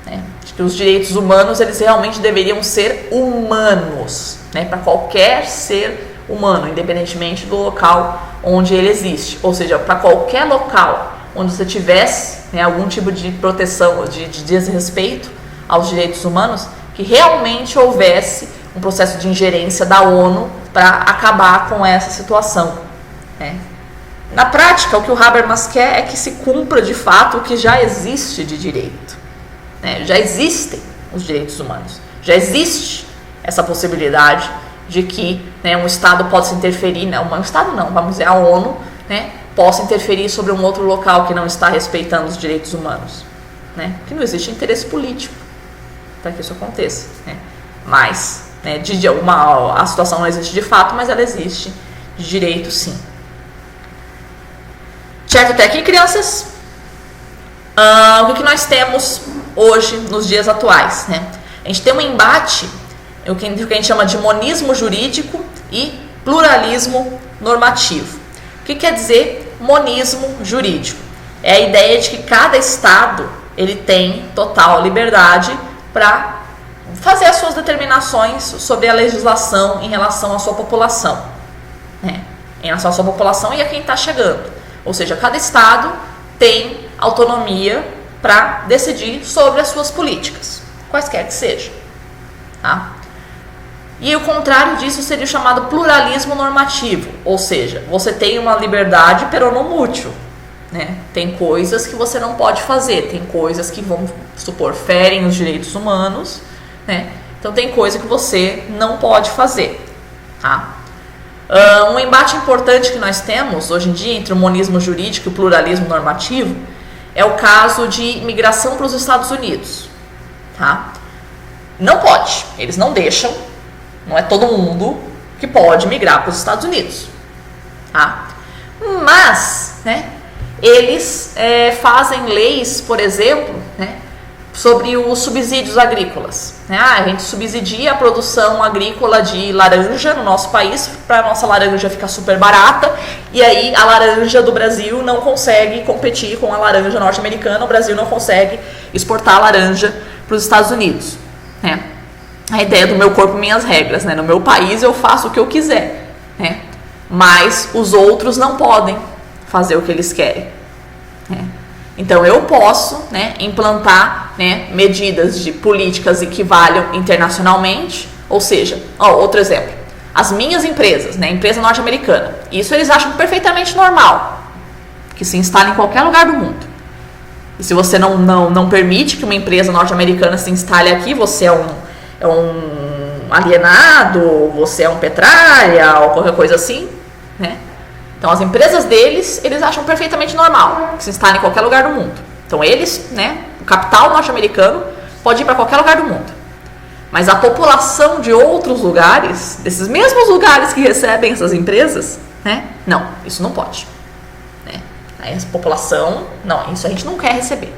né? De que os direitos humanos, eles realmente deveriam ser humanos, né? Para qualquer ser humano, independentemente do local onde ele existe. Ou seja, para qualquer local onde você tivesse, né, algum tipo de proteção, de desrespeito aos direitos humanos, que realmente houvesse um processo de ingerência da ONU para acabar com essa situação, né? Na prática, o que o Habermas quer é que se cumpra de fato o que já existe de direito, né? Já existem os direitos humanos, já existe essa possibilidade de que, né, um Estado possa interferir, não, um Estado não, vamos dizer, a ONU, né, possa interferir sobre um outro local que não está respeitando os direitos humanos, né? Que não existe interesse político para que isso aconteça, né? Mas, né, a situação não existe de fato, mas ela existe de direito, sim. Certo até aqui, crianças? O que nós temos hoje, nos dias atuais, né? A gente tem um embate, o que a gente chama de monismo jurídico e pluralismo normativo. O que quer dizer monismo jurídico? É a ideia de que cada estado ele tem total liberdade para fazer as suas determinações sobre a legislação em relação à sua população, né? Em relação à sua população e a quem está chegando. Ou seja, cada estado tem autonomia para decidir sobre as suas políticas, quaisquer que sejam. Tá? E o contrário disso seria o chamado pluralismo normativo, ou seja, você tem uma liberdade peronomútil, né? Tem coisas que você não pode fazer, tem coisas que, vamos supor, ferem os direitos humanos, né? Então tem coisa que você não pode fazer. Tá? Um embate importante que nós temos hoje em dia entre o monismo jurídico e o pluralismo normativo é o caso de migração para os Estados Unidos, tá? Não pode, eles não deixam, não é todo mundo que pode migrar para os Estados Unidos, tá? Mas, né, eles fazem leis, por exemplo, né, sobre os subsídios agrícolas. Né? A gente subsidia a produção agrícola de laranja no nosso país para a nossa laranja ficar super barata, e aí a laranja do Brasil não consegue competir com a laranja norte-americana, o Brasil não consegue exportar a laranja para os Estados Unidos. Né? A ideia do meu corpo, minhas regras. Né? No meu país eu faço o que eu quiser, né? Mas os outros não podem fazer o que eles querem. Né? Então eu posso, né, implantar, né, medidas de políticas que valham internacionalmente, ou seja, outro exemplo, as minhas empresas, né, empresa norte-americana, isso eles acham perfeitamente normal, que se instale em qualquer lugar do mundo. E se você não permite que uma empresa norte-americana se instale aqui, você é um alienado, você é um petralha ou qualquer coisa assim, né? Então, as empresas deles, eles acham perfeitamente normal que se instalem em qualquer lugar do mundo. Então, eles, né, o capital norte-americano pode ir para qualquer lugar do mundo. Mas a população de outros lugares, desses mesmos lugares que recebem essas empresas, né, não, isso não pode. Né? Aí a população, não, isso a gente não quer receber.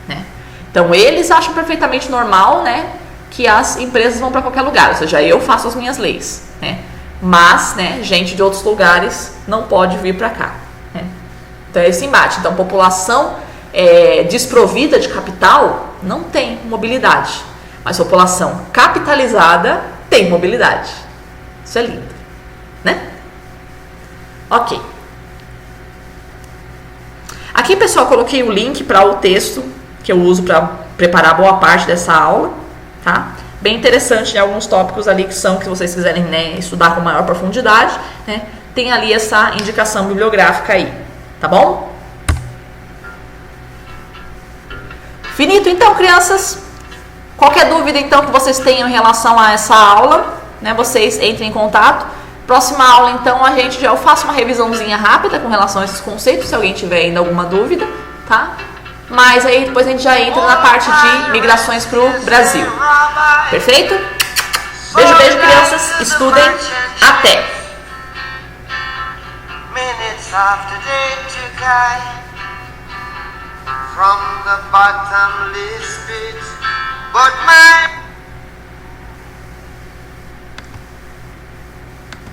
Né? Então, eles acham perfeitamente normal, né, que as empresas vão para qualquer lugar, ou seja, eu faço as minhas leis, né? Mas, né, gente de outros lugares não pode vir para cá. Né? Então é esse embate. Então, população desprovida de capital não tem mobilidade, mas população capitalizada tem mobilidade. Isso é lindo, né? Ok. Aqui, pessoal, coloquei o link para o texto que eu uso para preparar boa parte dessa aula, tá? Bem interessante, né? Alguns tópicos ali que se vocês quiserem, né, estudar com maior profundidade, né, tem ali essa indicação bibliográfica aí, tá bom? Finito, então, crianças. Qualquer dúvida, então, que vocês tenham em relação a essa aula, né, vocês entrem em contato. Próxima aula, então, eu faço uma revisãozinha rápida com relação a esses conceitos, se alguém tiver ainda alguma dúvida, tá? Mas aí depois a gente já entra na parte de migrações para o Brasil. Perfeito? Beijo, beijo, crianças. Estudem. Até! From the bottomless pit, but my